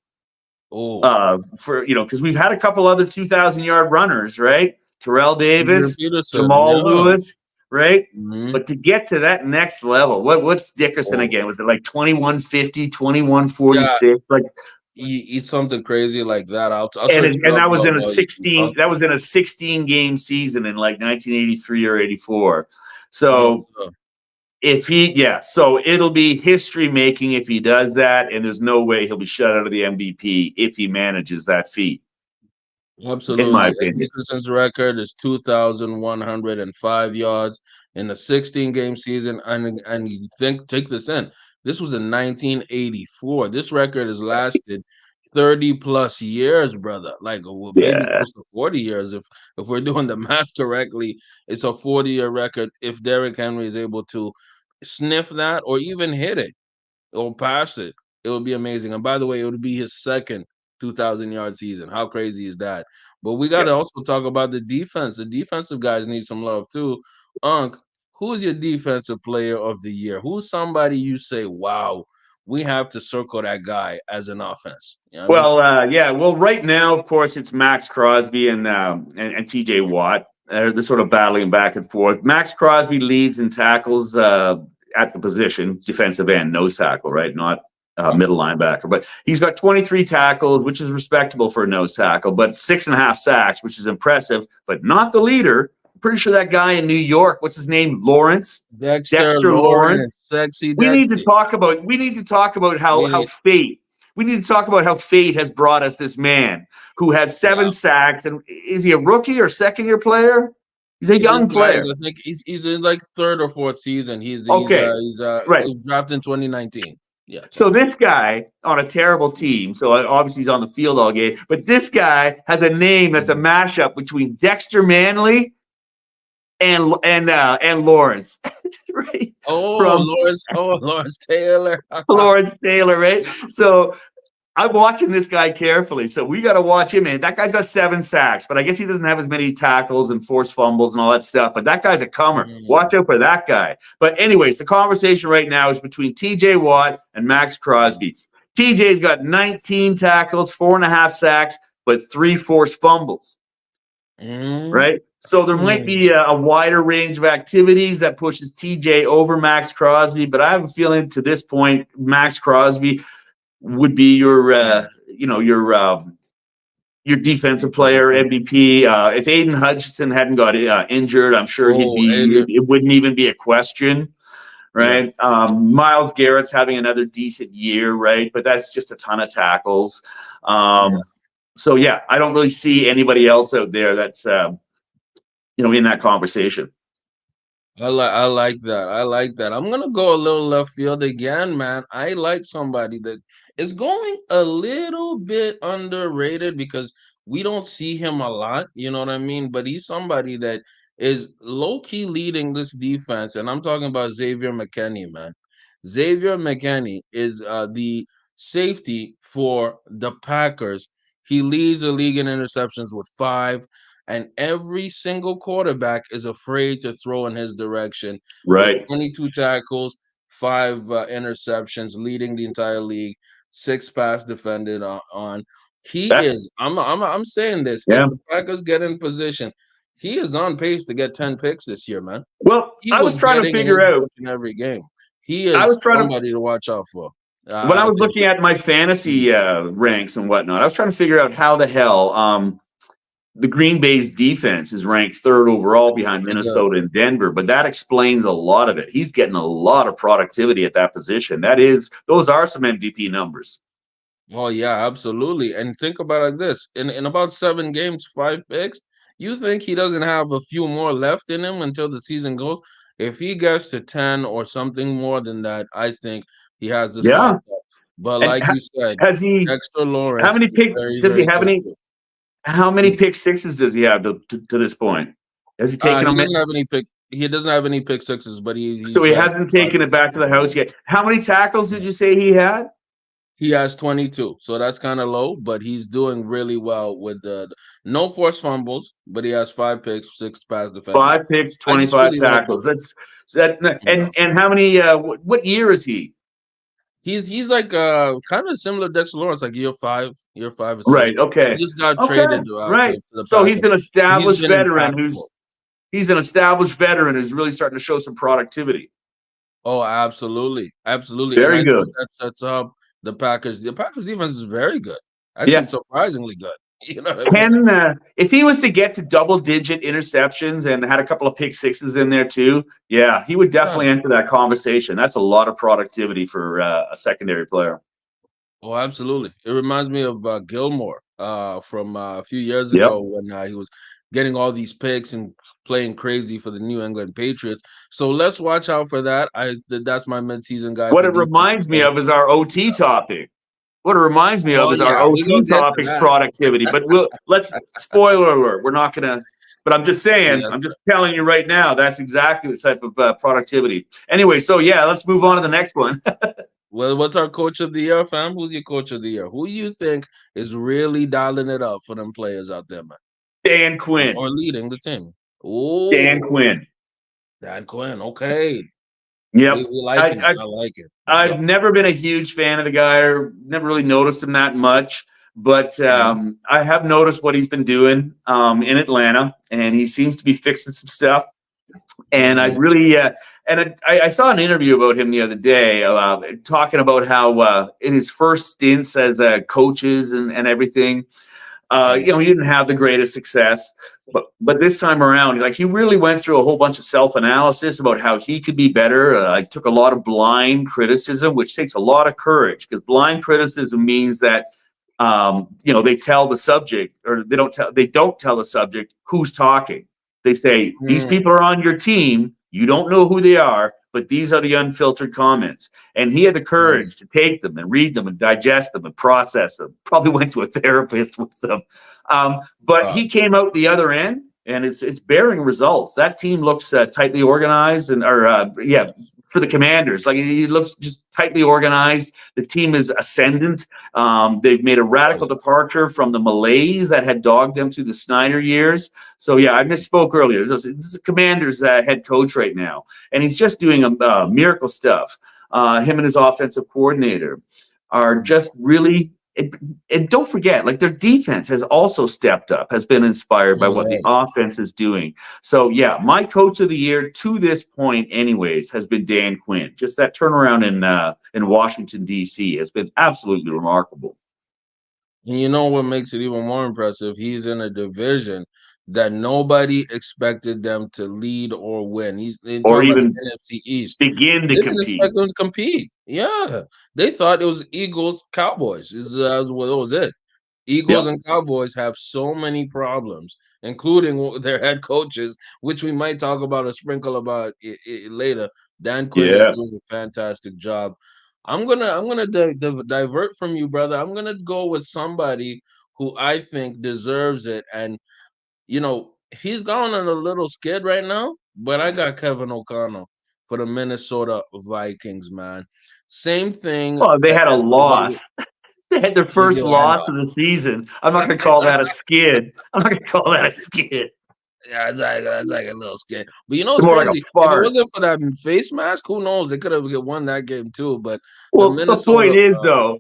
Oh, for because we've had a couple other 2,000-yard runners, right? Terrell Adrian Davis, Peterson. Jamal Yeah. Lewis, right? Mm-hmm. But to get to that next level, what's Dickerson Oh, again? Was it like 2150, twenty-one forty yeah. six? Like, Eat something crazy like that. I'll and search it, it and up that was in a while you keep 16 talking. that was in a 16 game season in like 1983 or 84. Yes, So sir. so it'll be history making if he does that, and there's no way he'll be shut out of the MVP if he manages that feat, in my Absolutely. Ed opinion. Nicholson's record is 2,105 yards in a 16-game season. And you take this in. This was in 1984. This record has lasted 30 plus years, brother. Like well, maybe Yeah. close to 40 years if we're doing the math correctly. It's a 40-year record if Derrick Henry is able to sniff that or even hit it or pass it, it would be amazing. And by the way, it would be his second 2,000-yard season. How crazy is that? But we got Yep. to also talk about the defense. The defensive guys need some love too. Unc, who's your defensive player of the year? Who's somebody you say, wow, we have to circle that guy as an offense? You know what I mean? Well, yeah. Well, right now, of course, it's Max Crosby and T.J. Watt. They're sort of battling back and forth. Max Crosby leads in tackles at the position, defensive end, nose tackle, right? Not Okay. middle linebacker. But he's got 23 tackles, which is respectable for a nose tackle, but 6.5 sacks, which is impressive, but not the leader. I'm pretty sure that guy in New York, what's his name? Lawrence? Dexter Dexter Lawrence, Lawrence. sexy We need to Dexter. talk about we need to talk about how We how need, fate we need to talk about how fate has brought us this man who has yeah. 7 sacks. And is he a rookie or second year player? He's a This young guy's, player. I think he's in like third or fourth season. Okay, He right. was drafted in 2019. Yeah, So this guy on a terrible team, so obviously he's on the field all game, but this guy has a name that's a Mhm. mashup between Dexter Manley and Lawrence, right? From Lawrence Taylor. Lawrence Taylor, right? So I'm watching this guy carefully. So we got to watch him. And that guy's got 7 sacks, but I guess he doesn't have as many tackles and forced fumbles and all that stuff. But that guy's a comer. Mm. Watch out for that guy. But, anyways, the conversation right now is between TJ Watt and Max Crosby. TJ's got 19 tackles, 4.5 sacks, but 3 forced fumbles, Mm. right? So there might Mm. be a wider range of activities that pushes TJ over Max Crosby. But I have a feeling to this point, Max Crosby would be your defensive player Defensively. MVP. If Aiden Hutchinson hadn't got injured, I'm sure he'd Oh, be. Adrian. It wouldn't even be a question, Yeah. right? Miles Garrett's having another decent year, right? But that's just a ton of tackles. Yeah. So yeah, I don't really see anybody else out there that's in that conversation. I like that. I like that. I'm gonna go a little left field again, man. I like somebody that is going a little bit underrated because we don't see him a lot, you know what I mean? But he's somebody that is low-key leading this defense, and I'm talking about Xavier McKinney, man. Xavier McKinney is the safety for the Packers. He leads the league in interceptions with five, and every single quarterback is afraid to throw in his direction with Right. 22 tackles, five interceptions, leading the entire league, six pass defended on. He That's is. I'm saying this. If yeah. the Packers get in position, he is on pace to get 10 picks this year, man. Well, He I was was trying to getting an figure out. interception every game. He I is was trying to somebody to watch out for. when I I was think. looking at my fantasy ranks and whatnot. I was trying to figure out how the hell the Green Bay's defense is ranked third overall behind Very good. Minnesota and Denver, but that explains a lot of it. He's getting a lot of productivity at that position. Those are some MVP numbers. Oh yeah, absolutely. And think about it like this: in about 7 games, 5 picks. You think he doesn't have a few more left in him until the season goes? If he gets to 10 or something more than that, I think he has this locked Yeah. up. But And like you said, has he? Dexter How Lawrence many is pick? very, Does he very have good any? too. How many Mm. pick sixes does he have to this point? Has he taken He them? doesn't have any pick. He doesn't have any pick sixes, but So he's he has hasn't five taken it picks back to the every house game. yet. How many tackles did Yeah. you say he had? He has 22, so that's kind of low, but he's doing really well with no forced fumbles, but he has 5 picks, six pass defended. 5 picks, I just 25 really like him. tackles. That's that. Yeah. And how many? What year is he? He's like kind of similar to Dexter Lawrence, like year five or Right. six. He Okay. just got Okay. traded to Right. the So he's Packers. an And he's established been veteran impactful. who's really starting to show some productivity. Oh, absolutely. Absolutely. And I Very think good. that sets up the Packers. The Packers defense is very good. Actually, Yeah. surprisingly good. You know what I mean? If he was to get to double digit interceptions and had a couple of pick sixes in there too, yeah, he would Yeah. definitely enter that conversation. That's a lot of productivity for a secondary player. Oh, absolutely. It reminds me of Gilmore from a few years Yep. ago when he was getting all these picks and playing crazy for the New England Patriots. So let's watch out for that. That's my midseason guy What for it defense reminds me again. of is our OT topic. What it reminds me of Oh is our yeah, we OT gonna get to topics that. productivity. But let's spoiler alert. We're not gonna. But I'm just saying. Yes, I'm sir. just telling you right now. That's exactly the type of productivity. Anyway, so yeah, let's move on to the next one. Well, what's our coach of the year, fam? Who's your coach of the year? Who you think is really dialing it up for them players out there, man, Dan Quinn. or leading the team? Dan Oh, Quinn. Dan Quinn. Okay, Yep. we I, liking it. I I like it. Let's go. I've never been a huge fan of the guy, or never really noticed him that much. But Mhm. I have noticed what he's been doing in Atlanta, and he seems to be fixing some stuff. And I Mhm. really, I saw an interview about him the other day, talking about how in his first stints as coaches and everything, Yeah. he didn't have the greatest success, but this time around, like he really went through a whole bunch of self analysis about how he could be better. I took a lot of blind criticism, which takes a lot of courage because blind criticism means that they tell the subject, or they don't tell the subject who's talking. They say these Mm, people are on your team. You don't know who they are, but these are the unfiltered comments. And he had the mm. courage to take them and read them and digest them and process them. Probably went to a therapist with them, but Wow. he came out the other end, and it's bearing results. That team looks tightly organized, and or yeah, for the Commanders, like he looks just tightly organized. The team is ascendant. They've made a Oh radical yeah. departure from the malaise that had dogged them through the Snyder years. So yeah, I misspoke earlier. This is the Commanders' head coach right now, and he's just doing miracle stuff. Him and his offensive coordinator are just really. And don't forget, like their defense has also stepped up, has been inspired by All what the right. offense is doing. So yeah, my coach of the year to this point, anyways, has been Dan Quinn. Just that turnaround in Washington D.C. has been absolutely remarkable. And you know what makes it even more impressive? He's in a division that nobody expected them to lead or win. They Or talk about the even NFC East. begin They to didn't compete. expect them to compete. Yeah, they thought it was Eagles, Cowboys. Is what it was it. Eagles Yep. and Cowboys have so many problems including their head coaches, which we might talk about a sprinkle about later. Dan Quinn is Yeah. doing a fantastic job. I'm gonna divert from you, brother. I'm gonna go with somebody who I think deserves it, and he's gone on a little skid right now. But I got Kevin O'Connell for the Minnesota Vikings, man. Same thing Well, they had a as the way loss. They had their first I loss know. of the season. I'm not going to call that a skid. I'm not going to call that a skid. Yeah, it's like a little scary. But It's it's more like a crazy. If it fart. wasn't for that face mask, who knows? They could have won that game too. But the Well, Minnesota,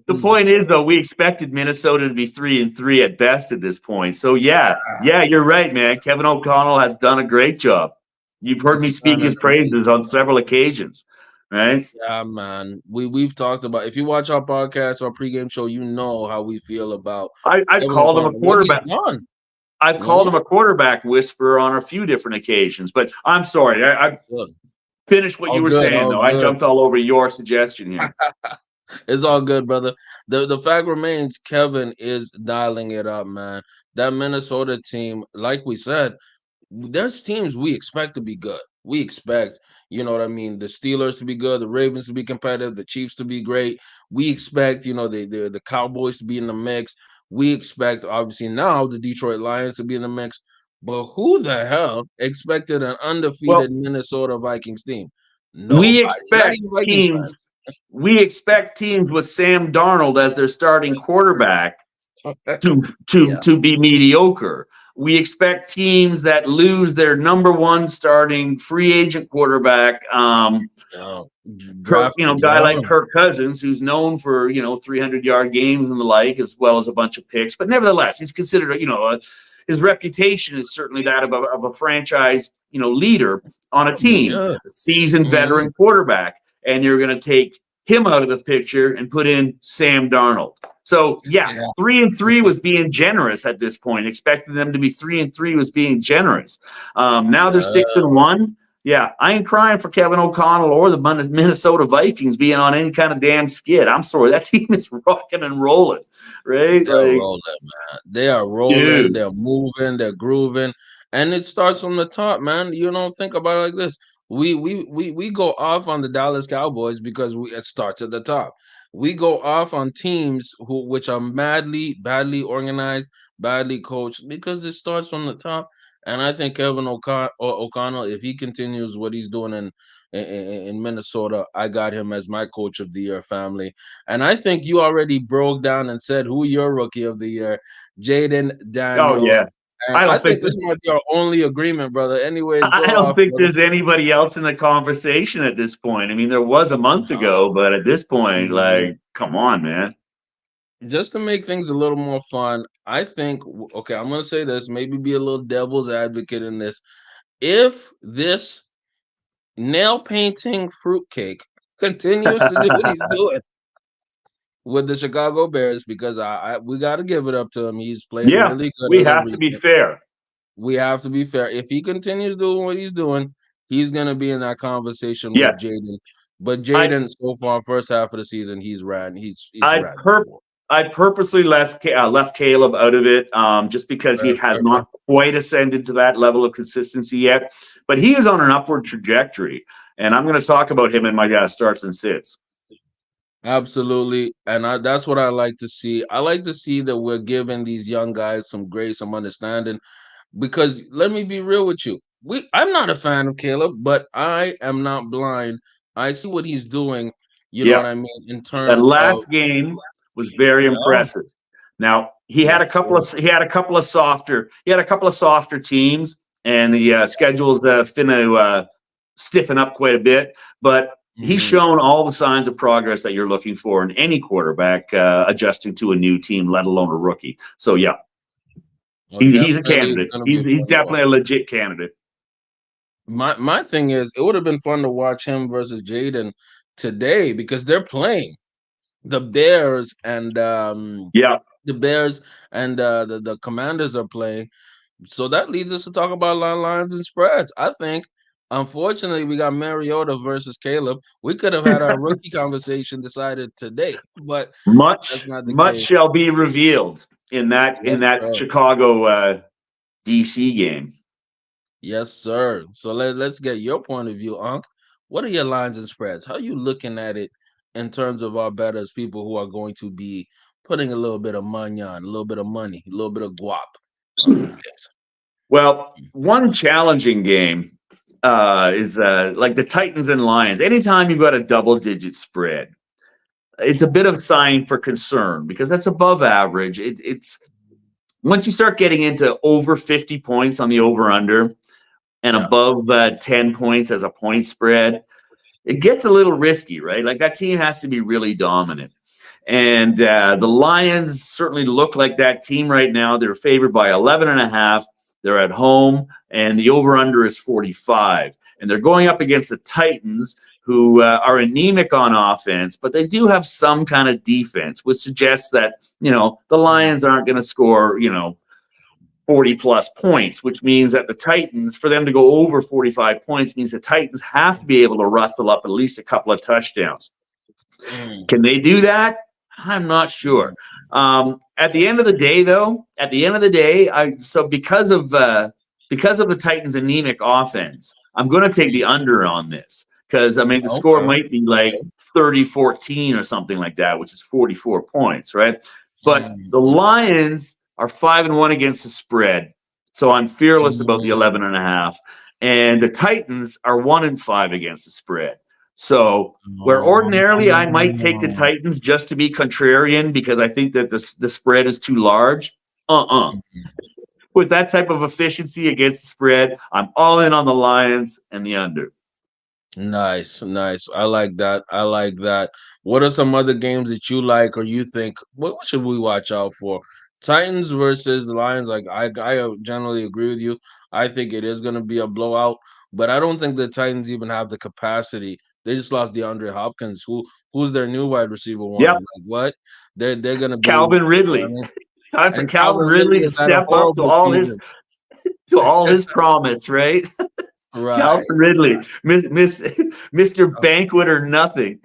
the mm, point is though, we expected Minnesota to be 3-3 at best at this point. So yeah, yeah, yeah, you're right, man. Kevin O'Connell has done a great job. You've heard me he's speak done his an amazing praises on job. several occasions, right? Yeah, man. We've talked about. If you watch our podcast or pregame show, you know how we feel about I've Kevin called him a O'Connell. What he's quarterback. done. I've called Mhm. him a quarterback whisperer on a few different occasions. But I'm sorry, I Good. finished what All you were good. saying All though. I good. jumped all over your suggestion here. It's all good, brother. The fact remains, Kevin is dialing it up, man. That Minnesota team, like we said, there's teams we expect to be good. We expect, what I mean, the Steelers to be good, the Ravens to be competitive, the Chiefs to be great. We expect, the Cowboys to be in the mix. We expect, obviously, now the Detroit Lions to be in the mix. But who the hell expected an Well, undefeated Minnesota Vikings team? we Nobody, not expect even Vikings teams fans. we expect teams with Sam Darnold as their starting quarterback to Yeah. be mediocre. We expect teams that lose their number one starting free agent quarterback, Yeah. Kirk, Drafted guy like young. Kirk Cousins, who's known for 300-yard games and the like, as well as a bunch of picks. But nevertheless, he's considered his reputation is certainly that of a franchise leader on a team, Yeah. a seasoned Mhm. veteran quarterback, and you're going to take him out of the picture and put in Sam Darnold. So yeah, Yeah. 3-3 was being generous at this point. Expecting them to be 3-3 was being generous. Now they're Yeah. 6-1. Yeah, I ain't crying for Kevin O'Connell or the Minnesota Vikings being on any kind of damn skid. I'm sorry, that team is rocking and rolling, right? They're Like, rolling, man. They are rolling, dude. they're moving, they're grooving, and it starts from the top, man. You don't think about it like this. We go off on the Dallas Cowboys because it starts at the top. We go off on teams which are badly organized, badly coached because it starts from the top. And I think Kevin O'Connell, if he continues what he's doing in Minnesota, I got him as my coach of the year, family. And I think you already broke down and said who your rookie of the year, Jaden Oh Daniels. yeah. And I I don't think think this might be our only agreement, brother. Anyways, I go don't off, think brother. there's anybody else in the conversation at this point. I mean, there was a month ago, but at this point, Mhm. like, come on, man. Just to make things a little more fun, I think, okay, I'm going to say this, maybe be a little devil's advocate in this. If this nail painting fruitcake continues to do what he's doing with the Chicago Bears, because we got to give it up to him. He's played Yeah, really good we as of have to be recent. fair. We have to be fair. If he continues doing what he's doing, he's gonna be in that conversation Yeah, with Jaden. But I Jaden, so far, first half of the season, he's I ran the per floor. I purposely left Caleb out of it, just because he Fair, has fair, fair. not quite ascended to that level of consistency yet. But he is on an upward trajectory, and I'm going to talk about him in my starts and sits. Absolutely, and that's what I like to see. I like to see that we're giving these young guys some grace, some understanding. Because let me be real with you, I'm not a fan of Caleb, but I am not blind. I see what he's doing. You know what Yep. I mean in That terms of last game was very yeah, impressive. Now yes, sir. he had a couple of softer teams, and the schedule's finna stiffen up quite a bit. But he's Mhm. shown all the signs of progress that you're looking for in any quarterback adjusting to a new team, let alone a rookie. So yeah, Well, he's a definitely, it's candidate. gonna be a He's fun definitely watch. a legit candidate. My thing is, it would have been fun to watch him versus Jaden today because they're playing the Bears and Yeah. the Bears and the Commanders are playing. So that leads us to talk about lines and spreads. I think, unfortunately, we got Mariota versus Caleb. We could have had our rookie conversation decided today, but that's Much not the much case. shall be revealed in Yes, that sir. Chicago DC game. Yes, sir. So let's get your point of view, Unc. What are your lines and spreads? How are you looking at it in terms of our betters, people who are going to be putting a little bit of money on, a little bit of money, a little bit of guap on the place? Well, one challenging game is like the Titans and Lions. Anytime you've got a double-digit spread, it's a bit of a sign for concern because that's above average. It's once you start getting into over 50 points on the over/under and Yeah. above 10 points as a point spread, it gets a little risky, right? Like that team has to be really dominant. And the Lions certainly look like that team right now. They're favored by 11 and a half. They're at home, and the over-under is 45. And they're going up against the Titans, who are anemic on offense, but they do have some kind of defense, which suggests that, the Lions aren't going to score, 40-plus points, which means that the Titans, for them to go over 45 points, means the Titans have to be able to rustle up at least a couple of touchdowns. Mm, Can they do that? I'm not sure. At the end of the day, though, because of the Titans' anemic offense, I'm going to take the under on this because, I mean, the score okay. might be like 30-14 or something like that, which is 44 points, right? But Mm, the Lions are 5-1 against the spread, so I'm fearless about the mm, 11 and a half. And the Titans are 1-5 against the spread. So where ordinarily I might take the mm, Titans just to be contrarian because I think that the spread is too large. With that type of efficiency against the spread, I'm all in on the Lions and the under. nice, nice. I like that. I like that. What are some other games that you like or you think what should we watch out for? Titans versus Lions. Like I generally agree with you. I think it is going to be a blowout, but I don't think the Titans even have the capacity. They just lost DeAndre Hopkins, who's their new wide receiver one. Yep, Like what? They're going to be. Calvin You know what I Ridley. mean? Time for And Calvin Calvin Ridley Ridley to has had a step up to horrible all his season. to all his promise, right? Right. Calvin Ridley, Mr. Banquet or nothing.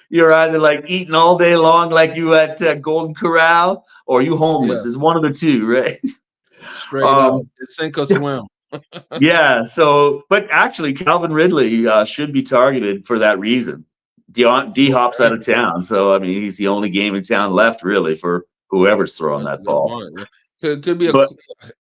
You're either like eating all day long, like you at Golden Corral, or you Yeah. homeless. It's one of the two, right? Straight up. Um, It's sink or swim. yeah. So, but actually, Calvin Ridley should be targeted for that reason. D Hop's out Okay. of town, so I mean, he's the only game in town left, really, for whoever's throwing That's a that good ball. point. Yeah. Could be a. But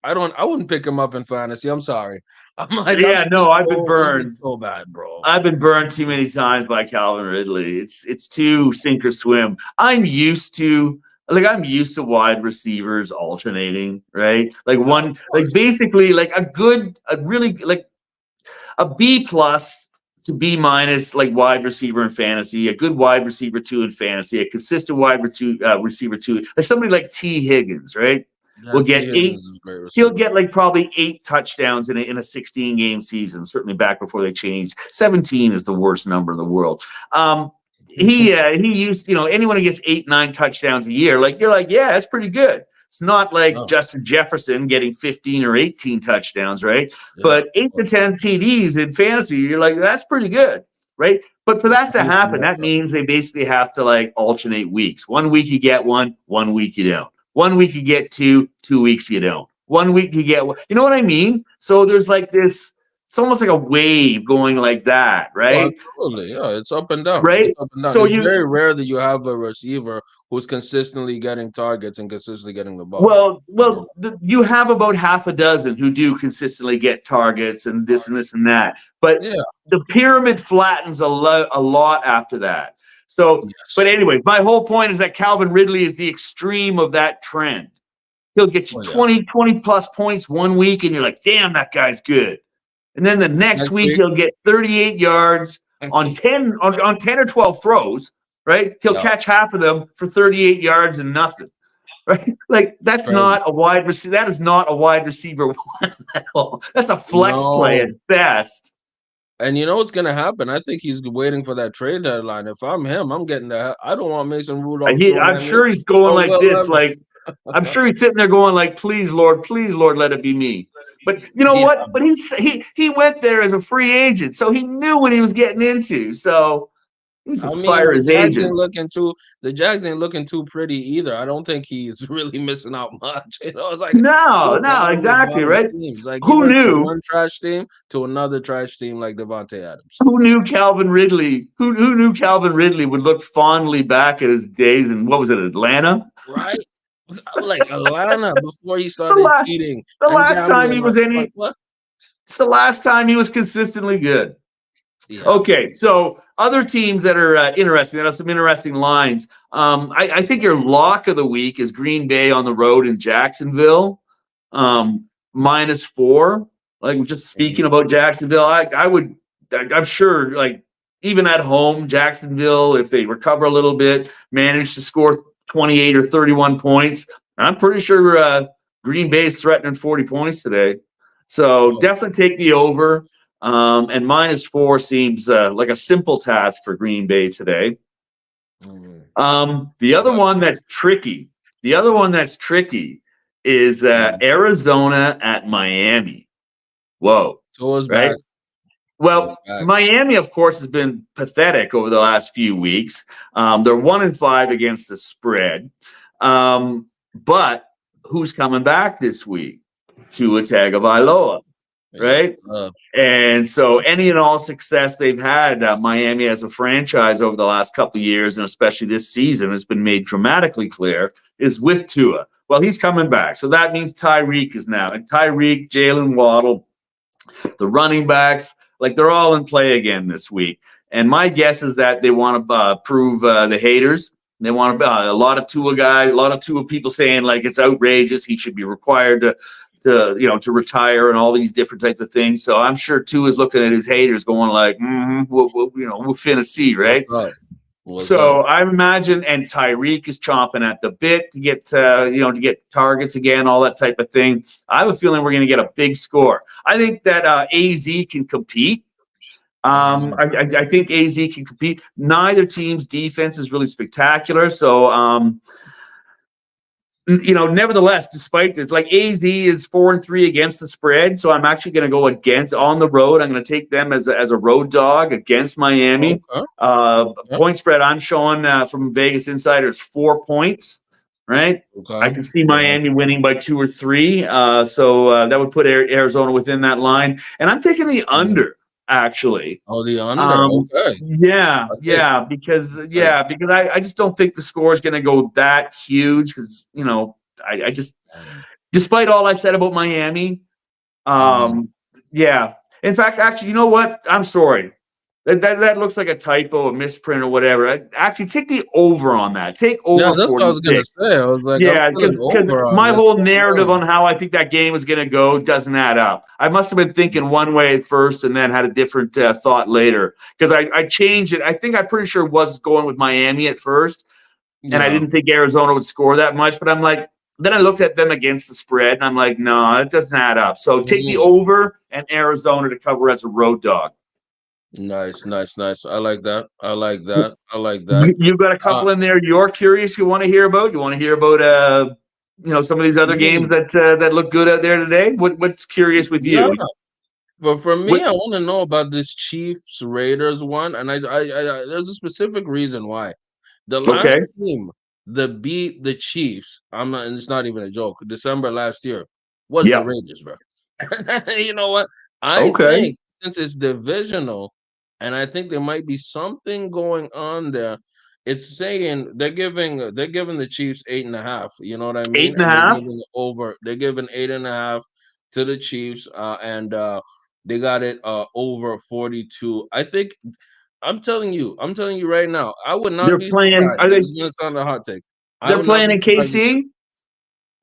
I wouldn't pick him up in fantasy. I'm sorry. I'm like I've yeah, seen no, I've been he's burned. so bad, bro. I've been burned too many times by Calvin Ridley. It's too sink or swim. I'm used to wide receivers alternating, right? Like Yeah, of one, like course. basically like a really like a B plus to B minus, like wide receiver in fantasy, a good wide receiver two in fantasy, a consistent receiver two, like somebody like T Higgins, right? Yeah, Will T get Higgins eight. is a great He'll receiver. get like probably 8 touchdowns in a 16 game season. Certainly back before they changed. 17 is the worst number in the world. He used anyone who gets 8-9 touchdowns a year, like you're like, yeah, that's pretty good. It's not like Oh, Justin Jefferson getting 15 or 18 touchdowns, right? yeah. But 8 to 10 TDs in fantasy, you're like, that's pretty good, right? But for that to happen, that means they basically have to like alternate weeks. 1 week you get one week you don't. 1 week you get 2 weeks you don't. 1 week you get one. You know what I mean? So there's like this, it's almost like a wave going like that, Oh, right? absolutely. Yeah, it's up and down. It's Right? up and down. So It's you very rare that you have a receiver who's consistently getting targets and consistently getting the ball. Well, you have about half a dozen who do consistently get targets and this and this and that, but Yeah. the pyramid flattens a lot after that. So, but Yes. anyway, my whole point is that Calvin Ridley is the extreme of that trend. He'll get you Oh yeah. 20 plus points 1 week, and you're like, damn, that guy's good. And then the next Next week week. he'll get 38 yards on 10 or 12 throws, right? He'll Yeah. catch half of them for 38 yards and nothing. Right? Like that's Crazy. not a wide receiver. That is not a wide receiver one at all. That's a flex play at No. best. And you know what's gonna happen? I think he's waiting for that trade deadline. If I'm him, I'm getting that. I don't want Mason Rudolph throwing I'm at me. sure he's going Oh, like Will this. Levis. Like I'm sure he's sitting there going like, please, Lord, let it be me. But you know Yeah, what? But he went there as a free agent, so he knew what he was getting into. So needs to I mean, fire his agent. the Jags ain't looking too pretty either. I don't think he's really missing out much. It's like No, both no, bottom to exactly, bottom right? teams. Like he Who went from knew? one trash team to another trash team like Devontae Adams. Who knew Calvin Ridley? Who knew Calvin Ridley would look fondly back at his days in what was it, Atlanta? Right? I'm like Atlanta before he The started last, cheating the and last time he gambling. was Like any, what? it's the last time he was consistently good. Yeah. Okay, so other teams that are interesting, that have some interesting lines. I think your lock of the week is Green Bay on the road in Jacksonville, -4. Like just speaking Mhm. about Jacksonville, I'm sure, like even at home, Jacksonville, if they recover a little bit, manage to score 28 or 31 points, I'm pretty sure Green Bay is threatening 40 points today. So Oh, definitely take the over. And -4 seems like a simple task for Green Bay today. mhm. The other Got one that's tricky, the other one that's tricky is mhm. Arizona at Miami. Whoa, So it's right? back. So it's Well, back. Miami, of course, has been pathetic over the last few weeks. They're 1-5 against the spread. But who's coming back this week? Tua Tagovailoa, Yes. right? And so, any and all success they've had, Miami as a franchise over the last couple of years, and especially this season, has been made dramatically clear, is with Tua. Well, he's coming back. So that means Tyreek is now. And Tyreek, Jalen Waddle, the running backs, like they're all in play again this week. And my guess is that they want to prove the haters. They want to a lot of Tua guys, a lot of Tua people saying like it's outrageous. He should be required to retire and all these different types of things. So I'm sure Tua is looking at his haters, going like, we'll finna see, What's right? up? What's up? So I imagine, and Tyreek is chomping at the bit to get to get targets again, all that type of thing. I have a feeling we're going to get a big score. I think that AZ can compete. Mhm. I think AZ can compete. Neither team's defense is really spectacular, so nevertheless, despite this, like AZ is 4-3 against the spread, so I'm actually going to go against on the road. I'm going to take them as a road dog against Miami. Okay. Yeah. Point spread I'm showing from Vegas Insiders 4 points. Right, I Okay. can see Yeah. Miami winning by 2 or 3, so that would put Arizona within that line, and I'm taking the Yeah. under actually. Oh, the under. Okay. Yeah, I think. because I just don't think the score is going to go that huge because I just, despite all I said about Miami, Mhm. um, yeah. In fact, actually, you know what? I'm sorry. That looks like a typo, a misprint, or whatever. Actually, take the over on that. Take Yeah, over that's what I was gonna 46. say. I was like, I'm Yeah, feeling because over on my this. whole What's narrative going on how I think that game is going to go doesn't add up. I must have been thinking one way at first and then had a different thought later because I changed it. I think I'm pretty sure it was going with Miami at first, and I Yeah. didn't think Arizona would score that much. But I'm like, then I looked at them against the spread, and I'm like, no, it doesn't add up. So take the Mhm. over and Arizona to cover as a road dog. Nice, nice, nice. I like that. I like that. I like that. You've got a Uh, couple in there you're curious you want to hear about. You want to hear about some of these other games me, that look good out there today. What's curious with yeah. you? But for me, What? I want to know about this Chiefs Raiders one, and there's a specific reason why. The last Okay. team that beat the Chiefs, I'm not, and it's not even a joke. December last year was the Yeah. Raiders, bro. You know what? I Okay. think since it's divisional, and I think there might be something going on there. It's saying they're giving the Chiefs 8.5. You know what I Eight mean? and a And they're half. giving over. They're giving 8.5 to the Chiefs, and they got it over 42. I think I'm telling you right now, I would not They're be playing. surprised. Are This they? is gonna sound a hot take. I They're would not playing be in surprised. KC.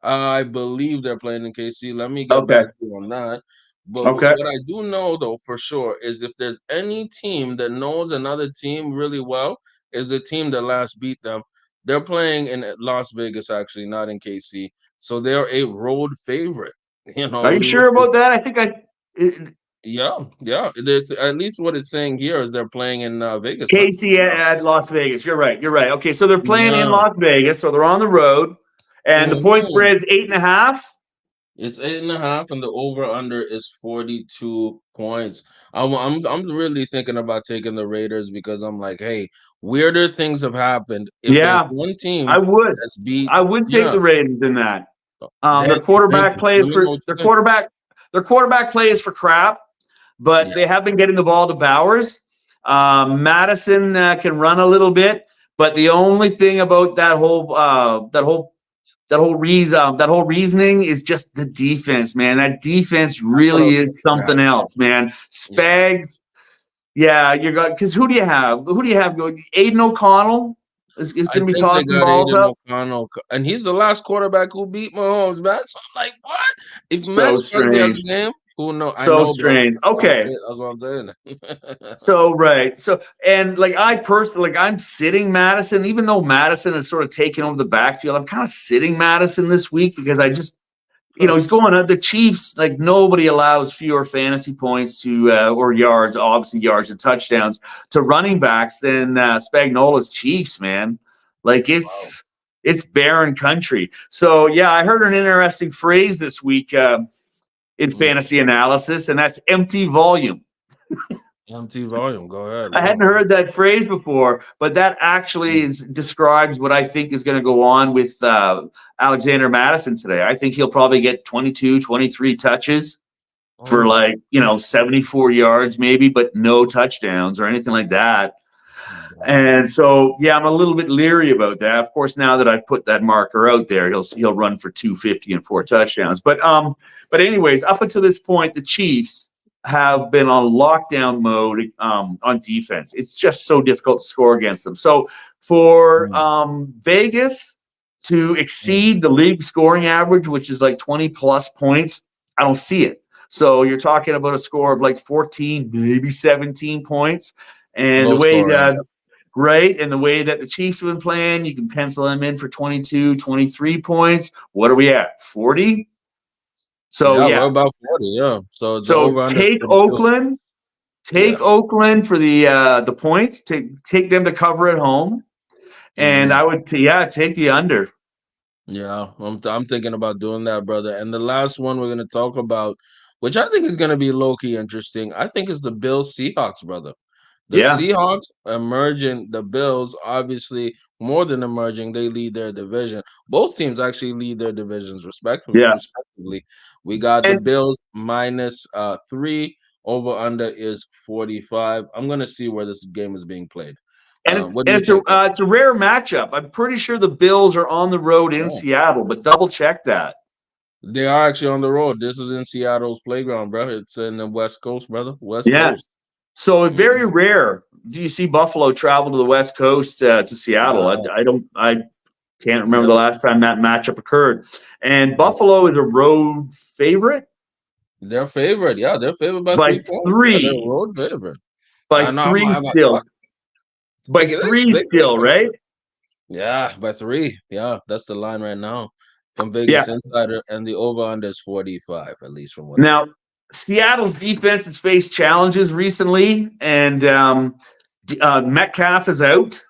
I believe they're playing in KC. Let me get Okay. back to you on that. But Okay. what I do know though for sure is if there's any team that knows another team really well, is the team that last beat them. They're playing in Las Vegas, actually, not in KC. So they're a road favorite. Are you Which sure is about that? I think I. yeah, yeah. There's at least what it's saying here is they're playing in Vegas, not Casey at Las Vegas. You're right. You're right. Okay, so they're playing in yeah. Las Vegas, so they're on the road, and the point Mhm. spread's 8.5. It's 8.5, and the over under is 42 points. I'm really thinking about taking the Raiders because I'm like, hey, weirder things have happened. If there's Yeah, one I team would. that's beat, I would take yeah, the Raiders in that. then Their thank quarterback you. Let plays me know for what you think. their quarterback plays for crap, but Yeah, they have been getting the ball to Bowers. Madison can run a little bit, but the only thing about that whole reasoning is just the defense, man. That defense that's what I really was is thinking something happened. else, man. Yeah, Spags, yeah, you're going because who do you have? Who do you have? Aiden O'Connell is I going to be think they tossing got balls Aiden up. O'Connell, and he's the last quarterback who beat Mahomes, man. So I'm like, what? If So Max Crosby has a strange. game, who know? I So know, but strange. Okay. that's what I'm saying. So right. So and like I personally, like I'm sitting Madison, even though Madison is sort of taking over the backfield. I'm kind of sitting Madison this week because I just, he's Trust. going. The Chiefs, like nobody allows fewer fantasy points to or yards, obviously yards and touchdowns to running backs than Spagnola's Chiefs. Man, like Wow. it's barren country. So yeah, I heard an interesting phrase this week in Mm. fantasy analysis, and that's empty volume. Empty volume. Go ahead. I Yeah. hadn't heard that phrase before, but that actually describes what I think is going to go on with Alexander Madison today. I think he'll probably get 22, 23 touches for Oh, like, 74 yards maybe, but no touchdowns or anything like that. wow. And so, yeah, I'm a little bit leery about that. Of course, now that I've put that marker out there, he'll run for 250 and 4 touchdowns. But anyways, up until this point, the Chiefs have been on lockdown mode on defense. It's just so difficult to score against them. So for Mm, Vegas to mm. exceed the league scoring average, which is like 20 plus points, I don't see it. So you're talking about a score of like 14, maybe 17 points. And the Low way scoring. that right? And the way that the Chiefs have been playing, you can pencil them in for 22, 23 points. What are we at? 40? So Yeah, we're yeah. about 40. Yeah. So the So over under is take 42. Oakland, take Yeah. Oakland for the points, take them to cover at home. And Hmm. I would take the under. Yeah. I'm thinking about doing that, brother. And the last one we're gonna talk about, which I think is gonna be low key interesting. I think is the Bills Seahawks, brother. The Yeah. Seahawks emerging, the Bills obviously more than emerging, they lead their division. Both teams actually lead their divisions Yeah. respectively. We got the And Bills minus 3, over under is 45. I'm gonna see where this game is being played. What do you think, bro? it's a rare matchup. I'm pretty sure the Bills are on the road in Oh, Seattle, but double check that. they are actually on the road. This is in Seattle's playground, bro. It's in the West Coast, brother. West Yeah. Coast. So very Mhm. rare do you see Buffalo travel to the West Coast to Seattle. Yeah, I can't remember the never. last time that matchup occurred. And Yeah. Buffalo is a road favorite They're favored. Yeah, they're favored by by 3 points. Yeah, they're three, road favorite. by I know. three What? still, by three Big still, difference. right? Yeah, by 3. Yeah, that's the line right now from Yeah. Vegas Insider, and the over under is 45, at least from what I Now see. Seattle's defense has faced challenges recently, and Metcalf is out,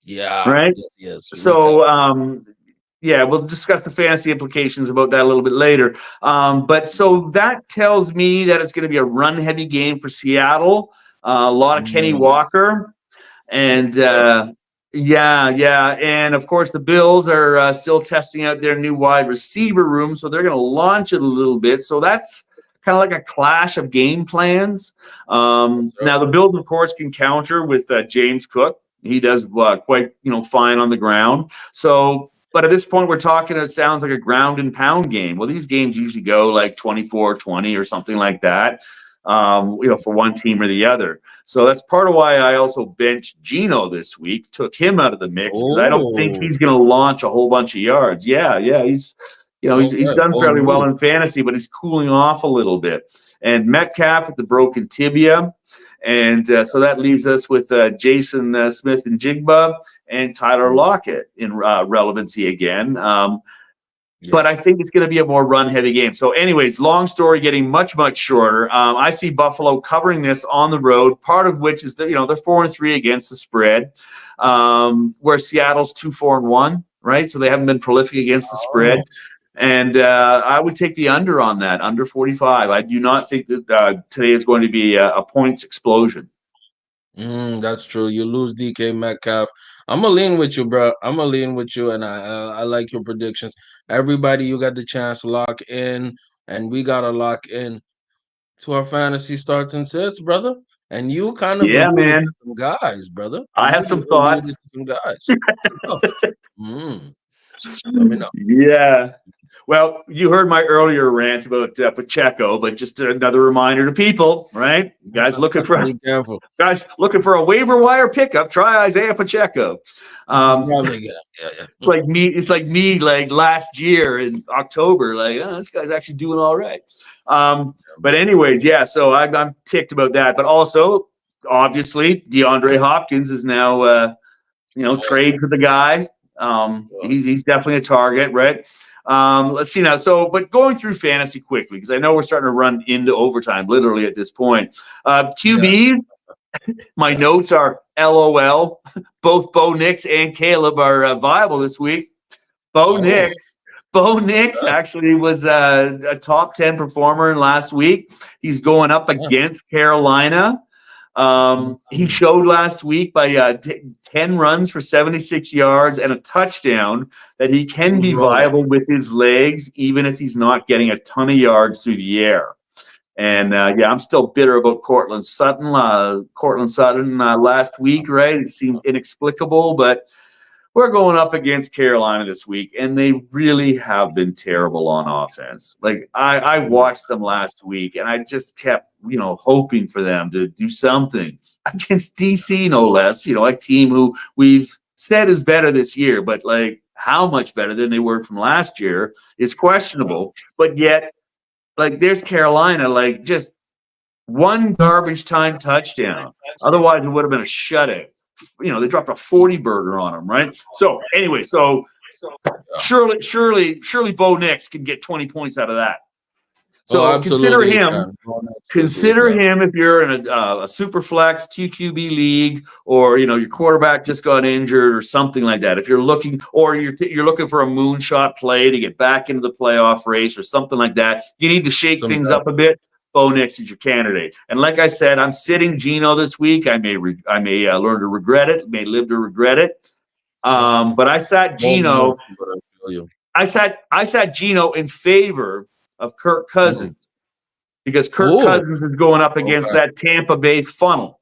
Yeah, right? yes, yes. Metcalf. So yeah, we'll discuss the fantasy implications about that a little bit later. But so that tells me that it's going to be a run heavy game for Seattle. A lot of Kenny Mm, Walker. yes, And sir. yeah. And of course, the Bills are still testing out their new wide receiver room. So they're going to launch it a little bit. So that's kind of like a clash of game plans. Yes, sir. Now, the Bills, of course, can counter with James Cook. He does quite fine on the ground. So, but at this point, we're talking, it sounds like a ground and pound game. Well, these games usually go like 24-20 or something like that, for one team or the other. So that's part of why I also benched Geno this week, took him out of the mix because I don't think Oh, he's going to launch a whole bunch of yards. Yeah, he's okay. done Bold fairly well move. in fantasy, but he's cooling off a little bit. And Metcalf with the broken tibia. And so that leaves us with Jason Smith and Jigba and Tyler Mm, Lockett in relevancy again. But I yes. think it's going to be a more run heavy game. So, anyways, long story getting much, much shorter. I see Buffalo covering this on the road, part of which is that, they're 4-3 against the spread, where Seattle's 2-4-1, right? So they haven't been prolific against the Oh, spread. And I would take the under on that, under 45. I do not think that today is going to be a points explosion. That's true. You lose DK Metcalf. I'm gonna lean with you, bro. I'm gonna lean with you, and I like your predictions. Everybody, you got the chance to lock in, and we gotta lock in to our fantasy starts and sits, brother. And you kind of Yeah, alluded to man. some guys, brother. I have You some alluded thoughts. to some guys. Oh, mm, let me know. Yeah. Well, you heard my earlier rant about Pacheco, but just another reminder to people, right? Be careful. Guys looking for a waiver wire pickup. Try Isaiah Pacheco. You Um, probably get it. Yeah, yeah. like me, it's like me, like last year in October, like oh, this guy's actually doing all right. But anyways, yeah. So I'm ticked about that, but also obviously DeAndre Hopkins is now trade for the guy. He's definitely a target, right? Let's see now. So, but going through fantasy quickly because I know we're starting to run into overtime, literally at this point. Yes. QB, my notes are LOL. Both Bo Nix and Caleb are viable this week. Bo Oh, Nix. Bo Nix yeah. actually was a top 10 performer in last week. He's going up Yeah. against Carolina. He Mhm. showed last week by 10 runs for 76 yards and a touchdown that he can Who's be rolling? viable with his legs, even if he's not getting a ton of yards through the air. And yeah, I'm still bitter about Cortland Sutton. Last week, right? It seemed inexplicable, but we're going up against Carolina this week, and they really have been terrible on offense. Like I watched them last week, and I just kept, hoping for them to do something against DC, no less. A team who we've said is better this year, but like how much better than they were from last year is questionable. But yet, like there's Carolina, like just one garbage time touchdown. Otherwise, it would have been a shutout. They dropped a 40 burger on them, right? So anyway, surely Bo Nix can get 20 points out of that. Oh, So absolutely, you can. Go next for sure, consider sir. him if you're in a super flex TQB league, or your quarterback just got injured or something like that. If you're looking, or you're looking for a moonshot play to get back into the playoff race or something like that, you need to shake Some things guy. up a bit. Bo Nix is your candidate. And like I said, I'm sitting Geno this week. I may learn to regret it. May live to regret it. Mm, But I sat more Geno. but I feel you. I sat Geno in favor of Kirk Mm. Cousins because Kirk Oh, Cousins is going up against okay. that Tampa Bay funnel,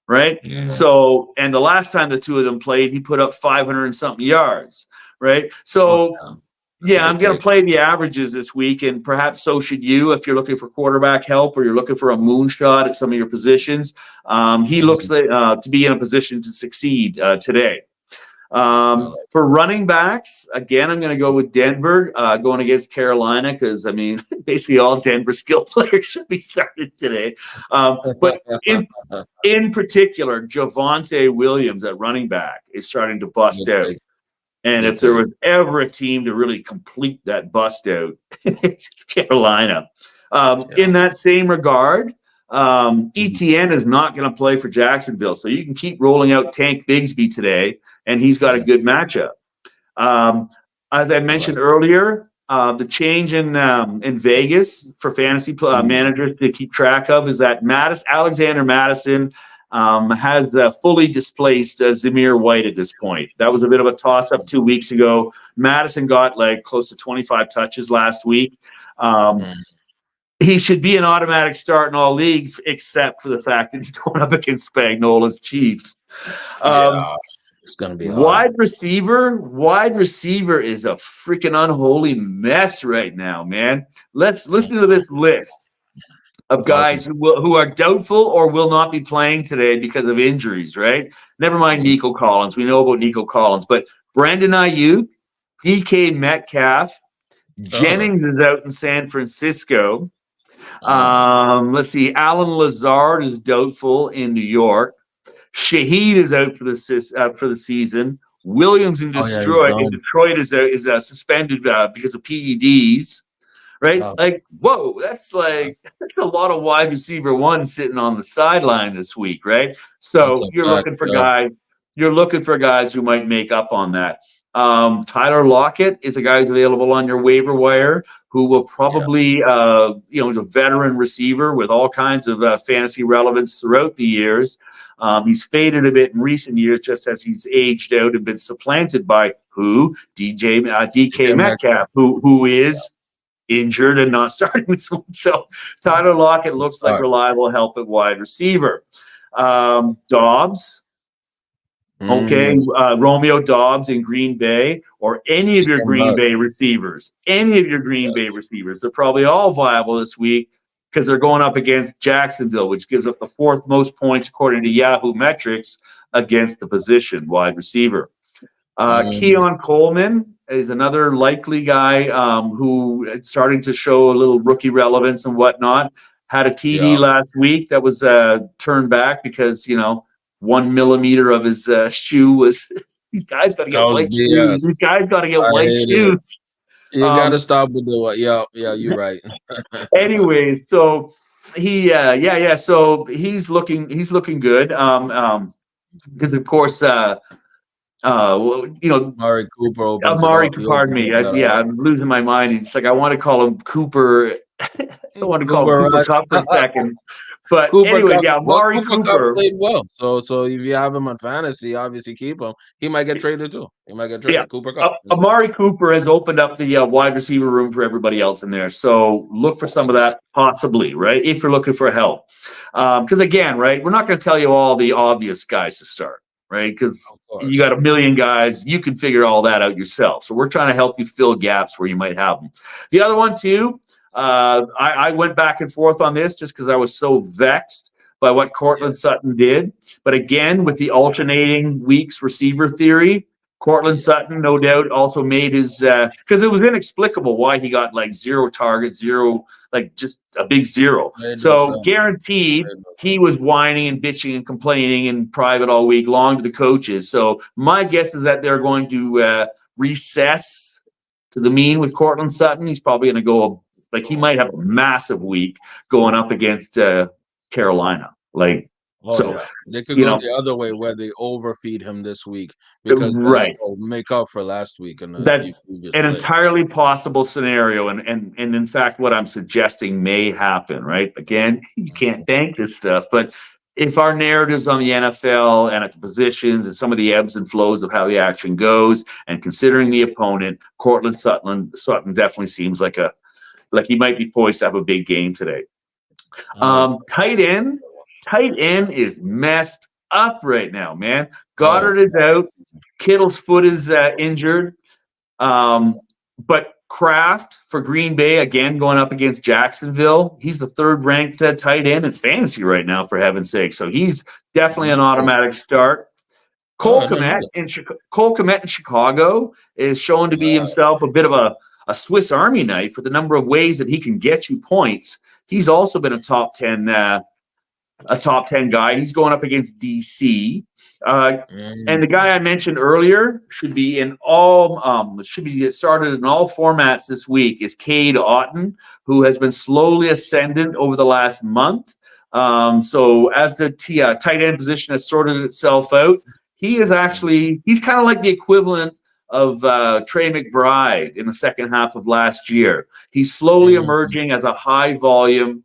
right? Yeah. So, and the last time the two of them played, he put up 500 and something yards, right? Oh, So, yeah. That's a yeah, I'm good going to take. play the averages this week, and perhaps so should you if you're looking for quarterback help or you're looking for a moonshot at some of your positions. He looks Mm, like, to be in a position to succeed today. I like For running backs, again, I'm going to go with Denver going against Carolina because, I mean, basically all Denver skill players should be started today. But in particular, Javonte Williams at running back is starting to bust good out. take. And Good if there take. was ever a team to really complete that bust out, it's Carolina. Yeah. In that same regard, Mhm. ETN is not going to play for Jacksonville. So you can keep rolling out Tank Bigsby today, and he's got a Yeah. good matchup. Um, as I I like mentioned earlier, the change in Vegas for fantasy it. managers to keep track of is that Alexander Madison has fully displaced Zamir White at this point. That was a bit of a toss up 2 weeks ago. Madison got like close to 25 touches last week. Um, Mm. he should be an automatic start in all leagues, except for the fact that he's going up against Spagnola's Chiefs. Um, Yeah. It's gonna be hard. wide receiver is a freaking unholy mess right now, man. Let's Mm. listen to this list of Talk to me. guys who are doubtful or will not be playing today because of injuries, right? Never mind Mm. Nico Collins. We know about Nico Collins, but Brandon Ayuk, DK Metcalf, Uh, Jennings is out in San Francisco. uh. Let's see. Alan Lazard is doubtful in New York. Shaheed is out for the season. Williams Oh yeah, he's In done. Detroit is suspended because of PEDs. Right? Oh, Like, whoa, that's a lot of wide receiver one sitting on the sideline this week, right? that's So a fact. you're looking for guys who might make up on that. Tyler Lockett is a guy who's available on your waiver wire who will Yeah. probably, is a veteran receiver with all kinds of fantasy relevance throughout the years. He's faded a bit in recent years just as he's aged out and been supplanted by who? DK DK Metcalf. Metcalf, who is injured and not starting this one. So Tyler Lockett Good looks like start. reliable help at wide receiver. Dobbs, okay, Mm, Romeo Dobbs in Green Bay, or any of Keep your him Green up. Bay receivers, any of your Green Bay Yes. receivers. They're probably all viable this week because they're going up against Jacksonville, which gives up the fourth most points according to Yahoo metrics against the position wide receiver. Mm, Keon Coleman is another likely guy who is starting to show a little rookie relevance and whatnot. Had a TD yeah. last week that was turned back because 1 millimeter of his shoe was. These guys got to That get was white shoes. BS. These guys got to get I white hated it. shoes. You gotta Um, stop with the what? Yeah, yeah, you're right. anyway, so yeah. So he's looking good. Because of course, Murray Cooper opens it Amari, up. He pardon opens me. up that Yeah, up. I'm losing my mind. It's like I want to call him Cooper. I want to call him Cooper Cooper Rush. Cup for a second. But Cooper anyway, Cup. yeah, Well, Amari Cooper Cup Cooper. played well. So if you have him on fantasy, obviously keep him. He might get traded too. He might get Yeah, traded. Cooper Cup. Amari Cooper has opened up the wide receiver room for everybody else in there. So look for some of Exactly. that possibly, right? If you're looking for help, because again, right, we're not going to tell you all the obvious guys to start, right? Because Of you course. got a million guys, you can figure all that out yourself. So we're trying to help you fill gaps where you might have them. The other one too, I went back and forth on this just because I was so vexed by what Yeah. Cortland Sutton did. But again, with the alternating weeks receiver theory, Cortland Yeah. Sutton, no doubt, also made his because it was inexplicable why he got like zero targets, zero, like just a big zero. Made no So sense. guaranteed Made no he sense. was whining and bitching and complaining in private all week long to the coaches. So my guess is that they're going to recess to the mean with Cortland Sutton. He's probably going to go like he might have a massive week going up against Carolina. Like Oh so, yeah, they could you go know, the other way where they overfeed him this week because then right. it'll make up for last week and a few That's previous an plays. entirely possible scenario, and in fact, what I'm suggesting may happen. Right? Again, you can't bank this stuff, but if our narratives on the NFL and at the positions and some of the ebbs and flows of how the action goes, and considering the opponent, Cortland Sutton definitely seems like he might be poised to have a big game today. Oh yeah. Tight end, tight end is messed up right now, man. Oh, Goddard is out. Kittle's foot is injured. But Kraft for Green Bay, again, going up against Jacksonville. He's the third ranked tight end in fantasy right now, for heaven's sake. So he's definitely an okay. automatic start. Oh, I didn't know that. Cole Kmet in Chicago is shown to be Yeah. himself a bit of a Swiss Army knife for the number of ways that he can get you points. He's also been a top 10 guy. He's going up against DC. And the Mm, guy I mentioned earlier should be started in all formats this week is Cade Otton, who has been slowly ascendant over the last month. So as the tight end position has sorted itself out, he's kind of like the equivalent of Trey McBride in the second half of last year. He's slowly mm, emerging as a high volume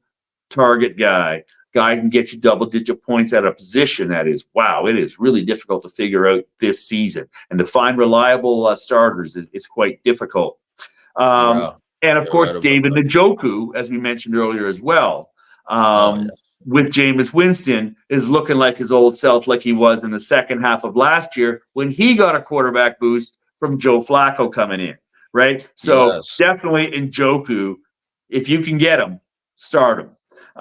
target guy can get you double digit points at a position that is, wow, it is really difficult to figure out this season. And to find reliable starters is quite difficult. Um, yeah, and of you're course, right about David that. Njoku, as we mentioned earlier as well, Oh yeah. with Jameis Winston, is looking like his old self, like he was in the second half of last year when he got a quarterback boost from Joe Flacco coming in, right? So Yes. definitely Njoku, if you can get him, start him.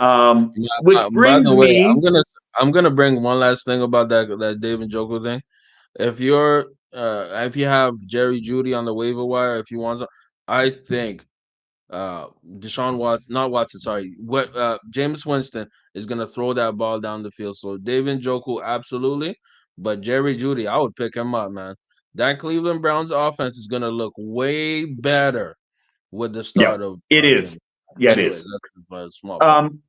Yeah, Which by brings the way, me, I'm gonna bring one last thing about that David Njoku thing. If you have Jerry Judy on the waiver wire, if you want some, I think Deshaun Watson, not Watson, sorry, what James Winston is gonna throw that ball down the field. So David Njoku, absolutely, but Jerry Judy, I would pick him up, man. That Cleveland Browns offense is gonna look way better with the yeah, start of it is. James. Yeah, it Anyways, is. that's a small point.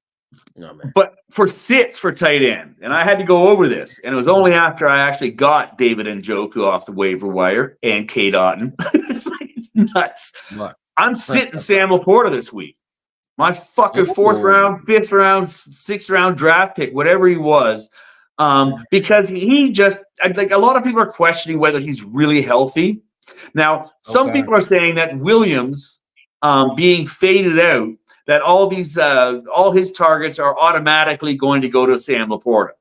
No man. But for sits for tight end, and I had to go over this, and it was only after I actually got David Njoku off the waiver wire and Kate Otten. It's nuts. What? I'm sitting Sam Laporta this week. My fucking fourth Oh, round, fifth round, sixth round draft pick, whatever he was, because he just like a lot of people are questioning whether he's really healthy. Now, some okay. people are saying that Williams being faded out, that all his targets are automatically going to go to Sam Laporta.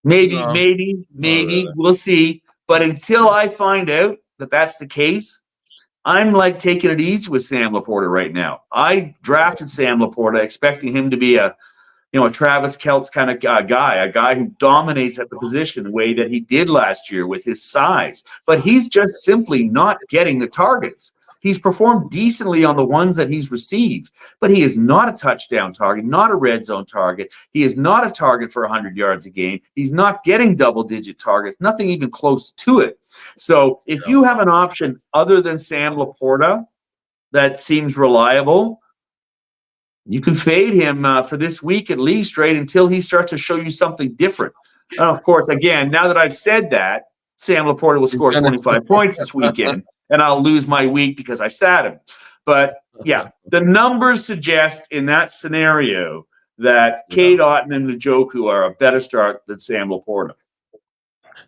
Maybe, No, maybe, not maybe really. we'll see. But until I find out that that's the case, I'm like taking it easy with Sam Laporta right now. I drafted Sam Laporta expecting him to be a Travis Kelce kind of guy, a guy who dominates at the position the way that he did last year with his size. But he's just simply not getting the targets. He's performed decently on the ones that he's received, but he is not a touchdown target, not a red zone target. He is not a target for 100 yards a game. He's not getting double-digit targets, nothing even close to it. So if No. you have an option other than Sam Laporta that seems reliable, you can fade him for this week at least, right, until he starts to show you something different. And of course, again, now that I've said that, Sam Laporta will He's score gonna 25 points this weekend, and I'll lose my week because I sat him. But yeah, the numbers suggest in that scenario that yeah. Kate Otten and Njoku are a better start than Sam Laporta.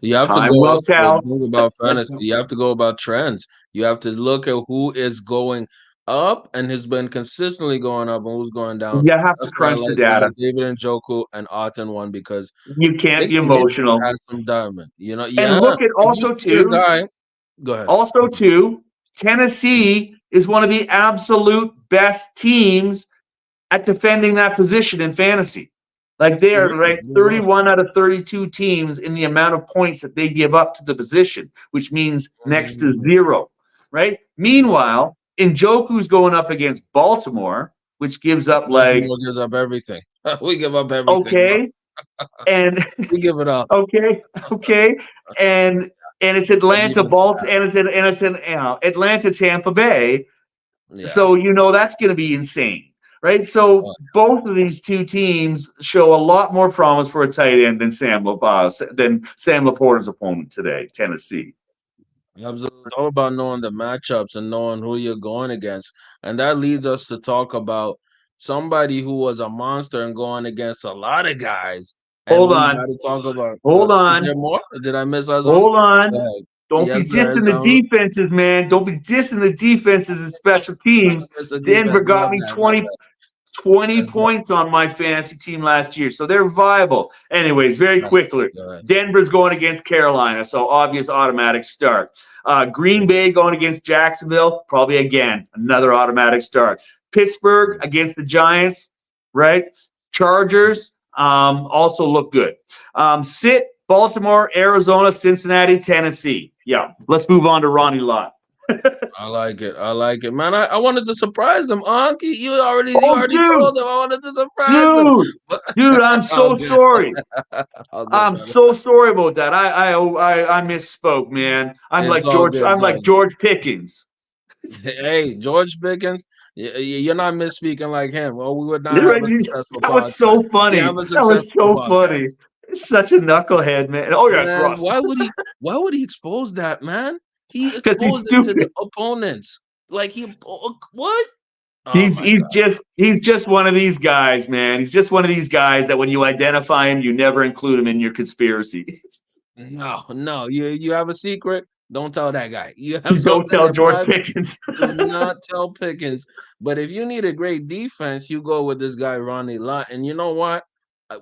You have to Time go will also tell. think about Let's fantasy. You have to go about trends. You have to look at who is going up and has been consistently going up and who's going down. you have to That's why crunch the I data. like David Njoku and Otton one because You can't be Victor Mayfield emotional. has some diamond. You know, And yeah. look at If you also see a too, guy, go ahead. Also, too, Tennessee is one of the absolute best teams at defending that position in fantasy. Like they Yeah, are ranked you're right. 31 out of 32 teams in the amount of points that they give up to the position, which means next to Mm, zero, right? Meanwhile, Njoku's going up against Baltimore, which gives up like, Baltimore gives up everything. We give up everything, bro. okay, and We give it up. okay, okay, and it's That'd be Atlanta, the Baltimore, stat. and it's in Atlanta, Tampa Bay. Yeah. So that's going to be insane, right? So both of these two teams show a lot more promise for a tight end than Sam Laporta's opponent today, Tennessee. Absolutely. It's all about knowing the matchups and knowing who you're going against. And that leads us to talk about somebody who was a monster and going against a lot of guys. And Hold we on, got to talk about hold is there on, more? Did I miss out something? hold Go on. ahead. Don't be Yes, sir. dissing the defenses, man. Don't be dissing the defenses and special teams. It's the Denver defense. My got me bad. My 20, bad. 20 Let's go. points on my fantasy team last year. So they're viable. Anyways, very Right. quickly, Go ahead. Denver's going against Carolina. So obvious automatic start. Green Bay going against Jacksonville. Probably again, another automatic start. Pittsburgh against the Giants, right? Chargers also look good. Sit Baltimore, Arizona, Cincinnati, Tennessee. Yeah, let's move on to Ronnie Lott. I like it. I like it, man. I wanted to surprise them, Anki. You Oh, already dude, told them I wanted to surprise them. dude, But dude, I'm all so good. sorry. All good, I'm brother. so sorry about that. I misspoke, man. I'm It's like all George. good. I'm It's like all good. George Pickens. Hey, George Pickens, you're not misspeaking like him. Well, we would not have a successful That was podcast. so We funny. have a That was successful so podcast. funny. Such a knucklehead, man. Oh yeah, it's Man, Russ. why would he expose that, man? He Because he's exposed it to the stupid. opponents. Like what? Oh He's my he's god. just he's just one of these guys, man. He's just one of these guys that when you identify him, you never include him in your conspiracy. No, no. You have a secret? Don't tell that guy. You have Don't something tell in George private? Pickens. Do not tell Pickens. But if you need a great defense, you go with this guy Ronnie Lott. And you know what?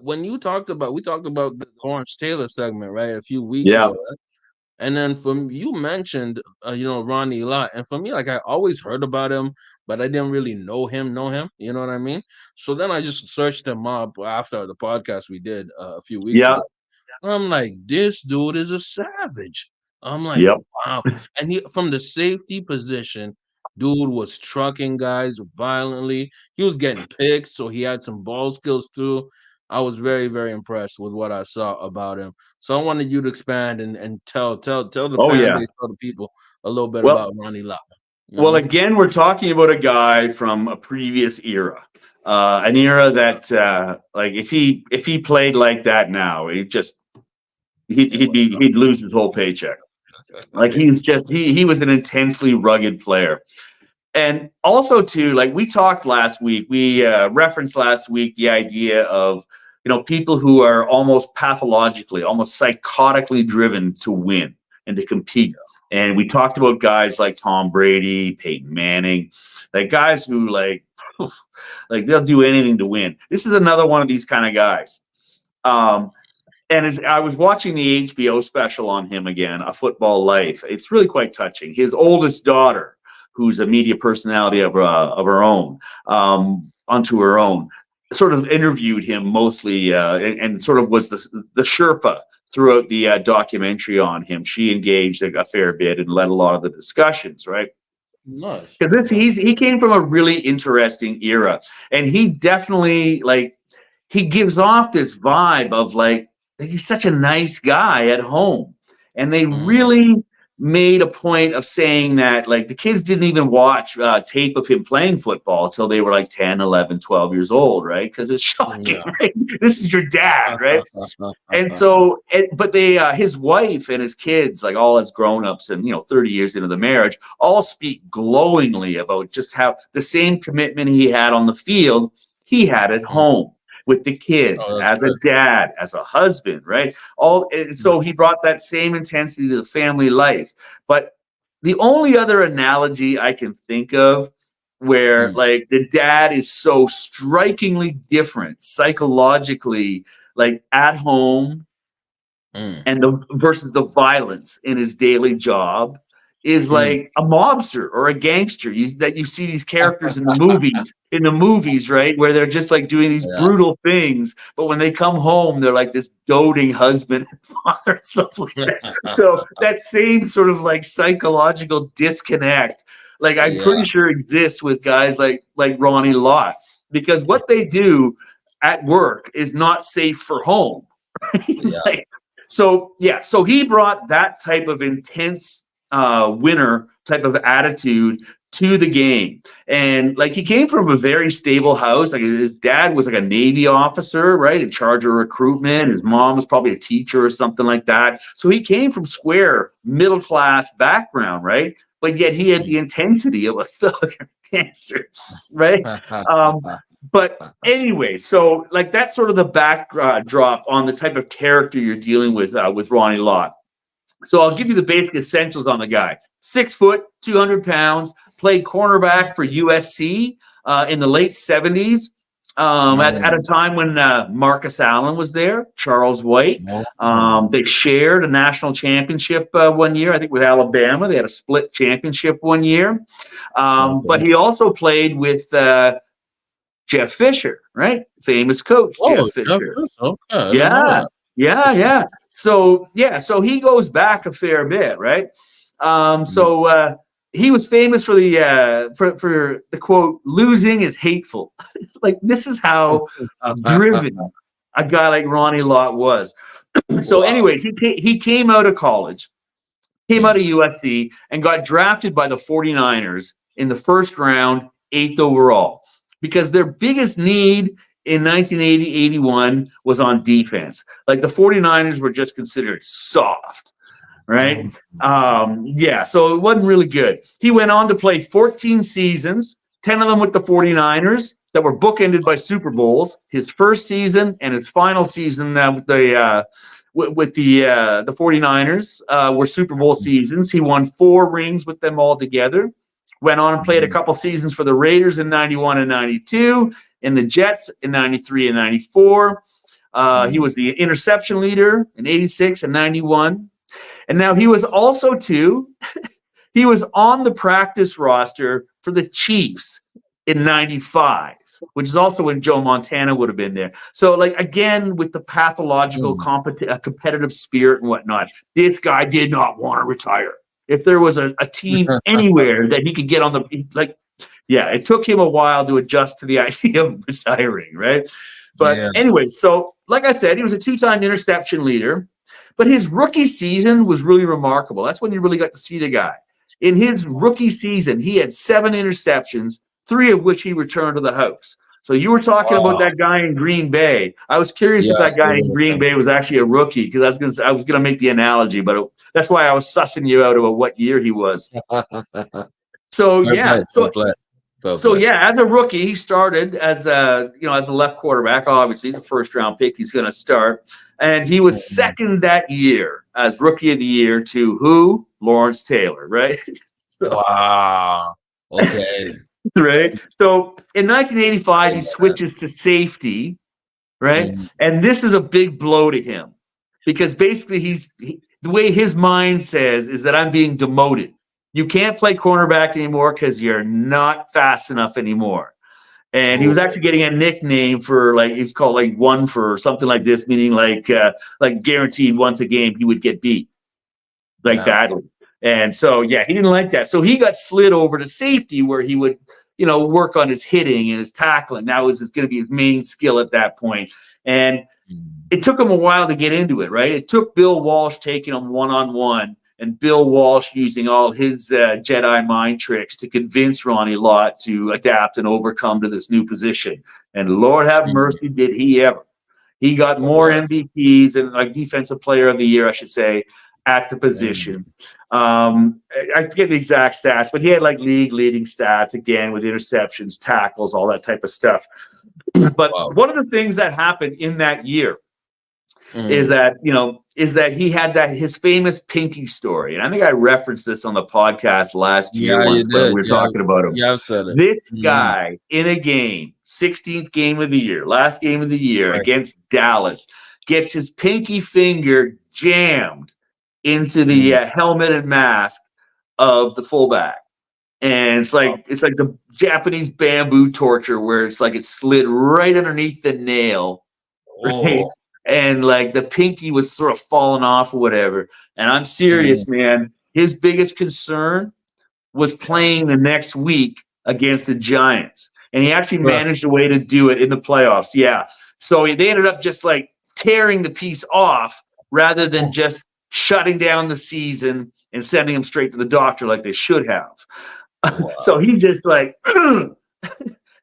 When we talked about the Lawrence Taylor segment, right, a few weeks Yeah, ago, right? And then from you mentioned, Ronnie Lott, and for me, like I always heard about him, but I didn't really know him. You know what I mean? So then I just searched him up after the podcast we did a few weeks yeah, ago. I'm like, this dude is a savage. I'm like, yep. wow. And he from the safety position, dude was trucking guys violently. He was getting picks, so he had some ball skills too. I was very, very impressed with what I saw about him. So I wanted you to expand and tell the Oh fan yeah. base, tell the people a little bit Well, about Ronnie Lott. You know what I Well, mean? again, we're talking about a guy from a previous era. An era that like if he played like that now, he'd lose his whole paycheck. Like he was an intensely rugged player. And also too, like we talked last week, we referenced last week the idea of people who are almost pathologically, almost psychotically driven to win and to compete. And we talked about guys like Tom Brady, Peyton Manning, like guys who like they'll do anything to win. This is another one of these kind of guys. And as I was watching the HBO special on him again, A Football Life, it's really quite touching. His oldest daughter, who's a media personality of her own, onto her own, sort of interviewed him mostly and sort of was the Sherpa throughout the documentary on him. She engaged a fair bit and led a lot of the discussions, right? Nice. Because he came from a really interesting era, and he definitely he gives off this vibe of like he's such a nice guy at home. And they really made a point of saying that like the kids didn't even watch tape of him playing football until they were like 10, 11, 12 years old, right? Because it's shocking, right? This is your dad, right? And so, but his wife and his kids, like all as grown-ups and 30 years into the marriage, all speak glowingly about just how the same commitment he had on the field, he had at home with the kids, Oh, that's as a good. dad, as a husband, right? And so he brought that same intensity to the family life. But the only other analogy I can think of where like the dad is so strikingly different psychologically, like at home and versus the violence in his daily job is like a mobster or a gangster. That you see these characters in the movies, right, where they're just like doing these Yeah. brutal things, but when they come home, they're like this doting husband and father and stuff like that. So that same sort of like psychological disconnect, like I'm Yeah. pretty sure exists with guys like Ronnie Lott, because what they do at work is not safe for home. Yeah. So he brought that type of intense winner type of attitude to the game. And like he came from a very stable house. Like his dad was like a Navy officer, right, in charge of recruitment. His mom was probably a teacher or something like that. So he came from square middle class background, right? But yet he had the intensity of a thug gangster, right? But anyway, so like that's sort of the backdrop on the type of character you're dealing with Ronnie Lott. So I'll give you the basic essentials on the guy. 6 foot, 200 pounds, played cornerback for USC in the late 70s. At a time when Marcus Allen was there, Charles White. They shared a national championship one year, I think, with Alabama. They had a split championship one year. But he also played with Jeff Fisher, right? Famous coach, Jeff Fisher. Okay, I didn't know Yeah. that. Yeah. So he goes back a fair bit, right? He was famous for the for the quote, "Losing is hateful." Like this is how driven a guy like Ronnie Lott was. So, anyways, he came out of college, came out of USC, and got drafted by the 49ers in the first round, 8th overall, because their biggest need in 1980-81 was on defense. Like the 49ers were just considered soft, right? So it wasn't really good. He went on to play 14 seasons, 10 of them with the 49ers that were bookended by Super Bowls. His first season and his final season with the 49ers were Super Bowl seasons. He won 4 rings with them all together. Went on and played a couple seasons for the Raiders in 91 and 92, and the Jets in 93 and 94. He was the interception leader in 86 and 91. And now he was also, too, he was on the practice roster for the Chiefs in 95, which is also when Joe Montana would have been there. So, like, again, with the pathological competitive spirit and whatnot, this guy did not want to retire. If there was a team anywhere that he could get on it took him a while to adjust to the idea of retiring, right? But anyway, so like I said, he was a 2-time interception leader, but his rookie season was really remarkable. That's when you really got to see the guy. In his rookie season, he had 7 interceptions, 3 of which he returned to the house. So you were talking about Wow. that guy in Green Bay. I was curious if Yeah, that I guy heard in about Green them. Bay was actually a rookie because I was gonna make the analogy, but that's why I was sussing you out about what year he was. So Fair yeah, play, fair play, fair so play. yeah, as a rookie, he started as a left quarterback. Obviously, the first round pick, he's going to start, and he was Mm. second that year as rookie of the year to who? Lawrence Taylor, right? So Wow. Okay. right. So in 1985, Hey, he man. switches to safety, right? Mm. And this is a big blow to him because basically the way his mind says is that I'm being demoted. You can't play cornerback anymore because you're not fast enough anymore. And he was Oh, actually getting a nickname for like he's called like one for something like this, meaning like guaranteed once a game he would get beat like yeah. badly. And so yeah, he didn't like that. So he got slid over to safety where he would work on his hitting and his tackling. That was going to be his main skill at that point. And Mm. it took him a while to get into it, right? It took Bill Walsh taking him one on one, and Bill Walsh using all his Jedi mind tricks to convince Ronnie Lott to adapt and overcome to this new position. And Lord have Mm. mercy, did he ever? He got Oh, more yeah. MVPs and like defensive player of the year, I should say, at the Mm. position. I forget the exact stats, but he had like league leading stats again with interceptions, tackles, all that type of stuff. But Wow. one of the things that happened in that year is Mm. that he had that his famous pinky story, and I think I referenced this on the podcast last year Yeah, you once when we did. were Yeah, talking about him. yeah, I've said it. This Mhm. guy in a game, 16th game of the year, last game of the year Right. against Dallas, gets his pinky finger jammed into the Mm. helmet and mask of the fullback. And Wow. it's like the Japanese bamboo torture where it's like it slid right underneath the nail, right? Oh. And like the pinky was sort of falling off or whatever. And I'm Mm. serious, man. His biggest concern was Yeah. playing the next week against the Giants. And he actually Huh. managed a way to do it in the playoffs. Yeah. So they ended up just like tearing the piece off rather than Oh, just shutting down the season and sending him straight to the doctor like they should have. So wow. he just like and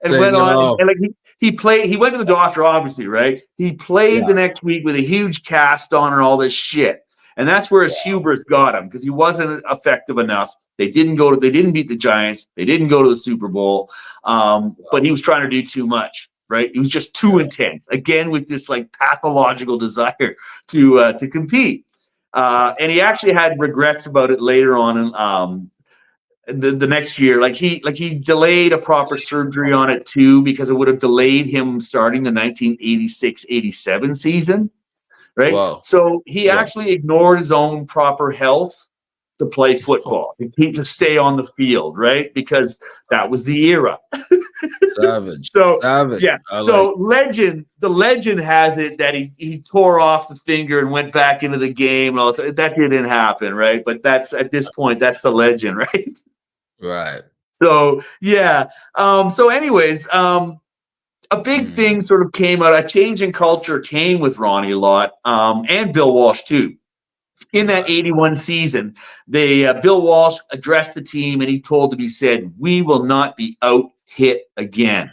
Take went it on off. and like he played. He went to the doctor, obviously, right? He played Yeah. the next week with a huge cast on and all this shit. And that's where his Wow. hubris got him because he wasn't effective enough. They didn't beat the Giants. They didn't go to the Super Bowl. But he was trying to do too much, right? He was just too Yeah. intense. Again, with this like pathological desire to compete. And he actually had regrets about it later on the next year. Like he delayed a proper surgery on it too because it would have delayed him starting the 1986-87 season, right? Wow. So he Wow. actually ignored his own proper health to play football, to stay on the field, right? Because that was the era. Savage. So Savage. yeah, I like. so the legend has it that he tore off the finger and went back into the game and all that. That didn't happen, right? But that's at this point, that's the legend, right? Right. So yeah. So anyways, a big Mm. thing sort of came out. A change in culture came with Ronnie Lott and Bill Walsh too. In that Right. 81 season, Bill Walsh addressed the team and he told them, he said, "We will not be out hit again."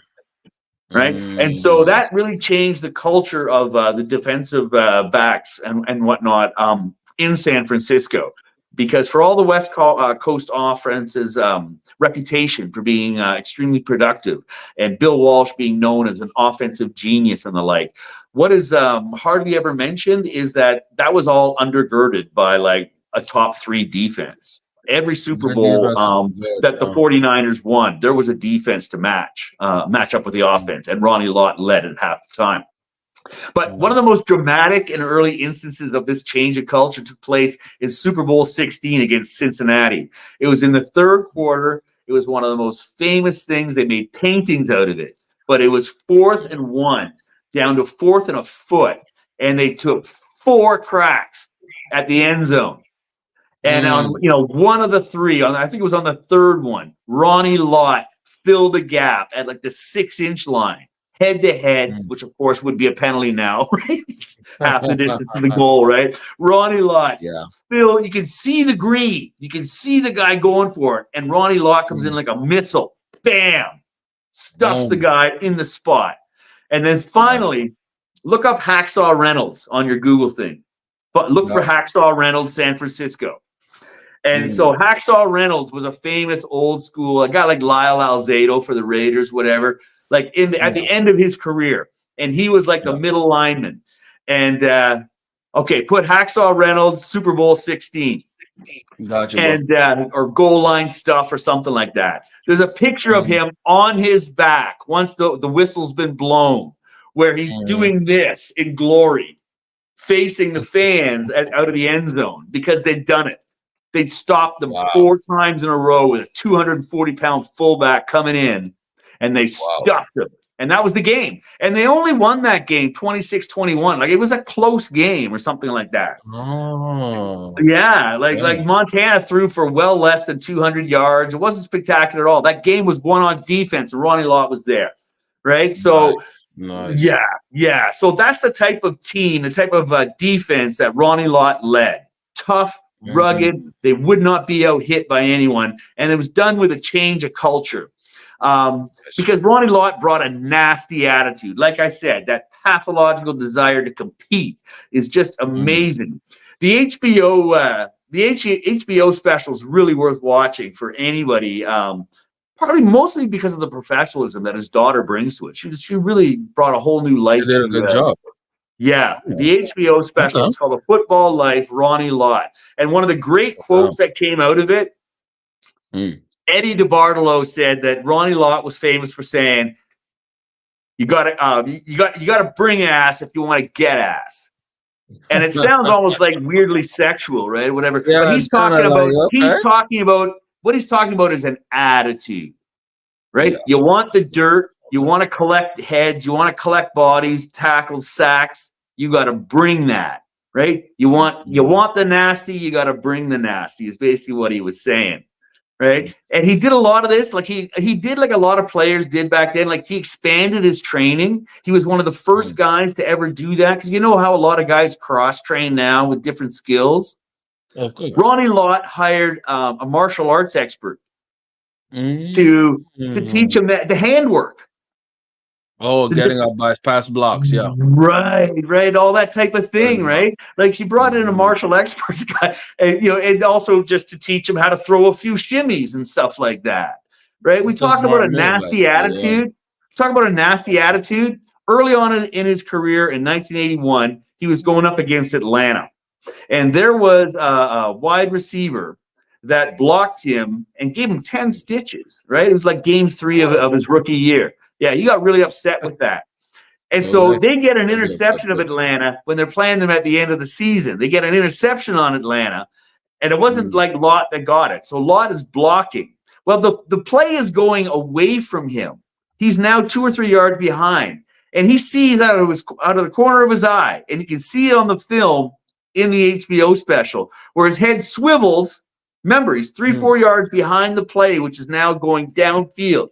Right. And so Mm. that really changed the culture of the defensive backs and whatnot in San Francisco. Because for all the Coast offense's reputation for being extremely productive and Bill Walsh being known as an offensive genius and the like, what is hardly ever mentioned is that was all undergirded by like a top three defense. Every Super Man, you Bowl got some good, that the 49ers won, there was a defense to match up with the mm, offense, and Ronnie Lott led it half the time. But one of mm, the most dramatic and early instances of this change of culture took place in Super Bowl 16 against Cincinnati. It was in the third quarter. It was one of the most famous things. They made paintings out of it. But it was 4th and 1, down to 4th and a foot, and they took 4 cracks at the end zone. And on mm, one of the three, I think it was on the third one, Ronnie Lott filled the gap at like the 6-inch line, head to head, mm. which of course would be a penalty now, right? Half the distance to the goal, right? Ronnie Lott, Yeah. Phil, you can see the green, you can see the guy going for it, and Ronnie Lott comes in Mm. like a missile, bam, stuffs the Boom. guy in the spot. And then Yeah. finally, look up Hacksaw Reynolds on your Google thing. But look for Gotcha. Hacksaw Reynolds, San Francisco. And Mm. so Hacksaw Reynolds was a famous old school, a guy like Lyle Alzado for the Raiders, whatever, like at Yeah. the end of his career. And he was like the Yeah. middle lineman. And okay, put Hacksaw Reynolds, Super Bowl 16 Gotcha, bro. and or goal line stuff or something like that. There's a picture of Mm. him on his back once the whistle's been blown, where he's Mm. doing this in glory, facing the fans out of the end zone because they'd done it. They'd stopped them Wow. 4 times in a row with a 240-pound fullback coming in, and they Wow. stuffed him. And that was the game. And they only won that game 26-21. Like it was a close game or something like that. Oh. Yeah, like Okay. Montana threw for well less than 200 yards. It wasn't spectacular at all. That game was won on defense, and Ronnie Lott was there, right? So, Nice. Nice. yeah, yeah. So that's the type of team, the type of defense that Ronnie Lott led. Tough, rugged. Mm. They would not be out hit by anyone, and it was done with a change of culture. Yes. Because Ronnie Lott brought a nasty attitude. Like I said, that pathological desire to compete is just Mm. amazing. The HBO special is really worth watching for anybody. Probably mostly because of the professionalism that his daughter brings to it. She really brought a whole new You light did a to good job. yeah, Yeah. the HBO special. Okay. It's called A Football Life, Ronnie Lott. And one of the great Wow. quotes that came out of it, Mm. Eddie DeBartolo said that Ronnie Lott was famous for saying, "You got to you got to bring ass if you want to get ass." And it sounds almost like weirdly sexual, right? Whatever. But Yeah, it's kind of like okay. what he's talking about is an attitude, Yeah. right? You want the dirt, you want to collect heads, you want to collect bodies, tackles, sacks. You got to bring that, right? You Mm. want the nasty, you got to bring the nasty. Is basically what he was saying. Right. And he did a lot of this, like he did like a lot of players did back then. Like he expanded his training. He was one of the first Mm. guys to ever do that. Because you know how a lot of guys cross train now with different skills. Of course. Ronnie Lott hired a martial arts expert Mm. to teach him that the handwork. Oh, getting up by past blocks. Yeah. Right, all that type of Fair thing, enough. right? Like she brought in a Mhm. martial experts guy, and and also just to teach him how to throw a few shimmies and stuff like that, right? We It's a talk about smart a move, nasty actually. Yeah. attitude. Talk about a nasty attitude. Early on in his career in 1981, he was going up against Atlanta, and there was a wide receiver that blocked him and gave him 10 stitches, right? It was like game 3 of his rookie year. Yeah, he got really upset with that. And so Okay. they get an I get that interception of too. Atlanta when they're playing them at the end of the season. They get an interception on Atlanta, and it wasn't Mm. like Lott that got it. So Lott is blocking. Well, the play is going away from him. He's now 2 or 3 yards behind, and he sees out of the corner of his eye, and you can see it on the film in the HBO special where his head swivels. Remember, he's three, Mm. 4 yards behind the play, which is now going downfield.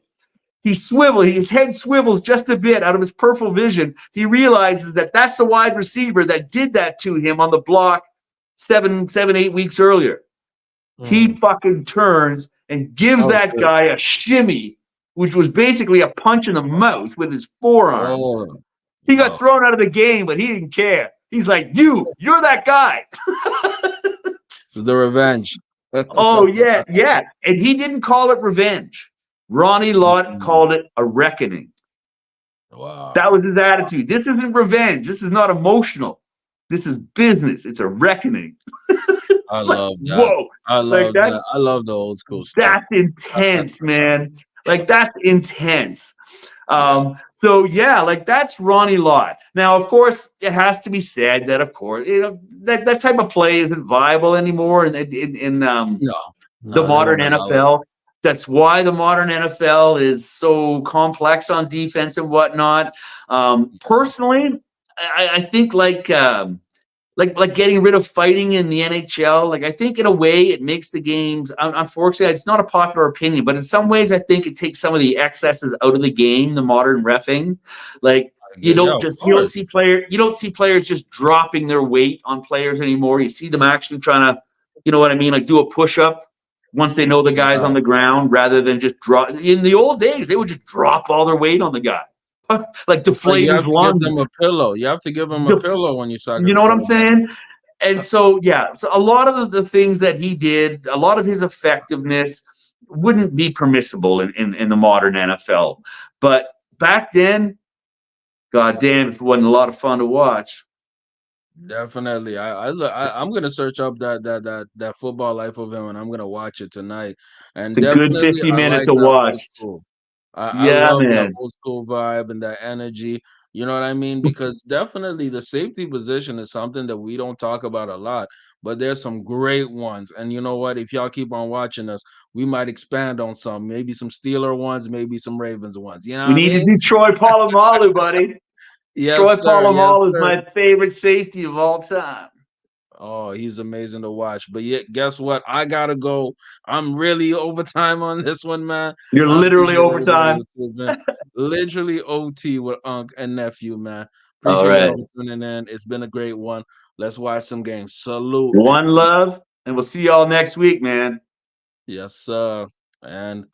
His head swivels just a bit out of his peripheral vision. He realizes that that's the wide receiver that did that to him on the block 8 weeks earlier. He Mm. fucking turns and gives Oh that shit. guy a shimmy, which was basically a punch in the mouth with his forearm. Oh. He got Wow. thrown out of the game, but he didn't care. He's like, you're that guy. The revenge. Oh, yeah, yeah. And he didn't call it revenge. Ronnie Lott Mm. called it a reckoning. That was Wow. his attitude. This isn't revenge. This is not emotional. This is business. It's a reckoning. I It's like, love that. whoa. I Like love that. I that's love the old school stuff. that's intense, man. Like that's intense. Yeah. So yeah, like that's Ronnie Lott. Now, of course, it has to be said that, of course, that type of play isn't viable anymore in No. the No, they modern don't allow it. NFL. That's why the modern NFL is so complex on defense and whatnot. Personally, I think like getting rid of fighting in the NHL. Like I think in a way it makes the games. Unfortunately, it's not a popular opinion, but in some ways I think it takes some of the excesses out of the game. The modern refing, like Yeah, of you don't course. see players just dropping their weight on players anymore. You see them actually trying to, you know what I mean, like do a push up. once they know the guy's Yeah. on the ground, rather than just drop. In the old days, they would just drop all their weight on the guy, like But deflate you his have to give lungs. them a pillow. You have to give them a pillow when you sack a You know what I'm quarterback. saying? And so, yeah, so a lot of the things that he did, a lot of his effectiveness wouldn't be permissible in the modern NFL. But back then, god damn, it wasn't a lot of fun to watch. Definitely. I'm gonna search up that football life of him, and I'm gonna watch it tonight. It's And a good definitely, 50 I minutes like to that old watch. school. I Yeah, love that man. old school vibe and that energy. You know what I mean? Because definitely the safety position is something that we don't talk about a lot, but there's some great ones. And you know what? If y'all keep on watching us, we might expand on some, maybe some Steeler ones, maybe some Ravens ones. You know We what I need to mean? do Troy Polamalu, buddy. Yes, Troy sir. Yes, Polamalu is sir. my favorite safety of all time. Oh, he's amazing to watch. But yet, guess what? I gotta go. I'm really overtime on this one, man. You're I literally appreciate everybody overtime. who tuned in. Literally OT with Unc and nephew, man. All Appreciate right. y'all for tuning in. It's been a great one. Let's watch some games. Salute and One peace. love, and we'll see y'all next week, man. Yes, sir. And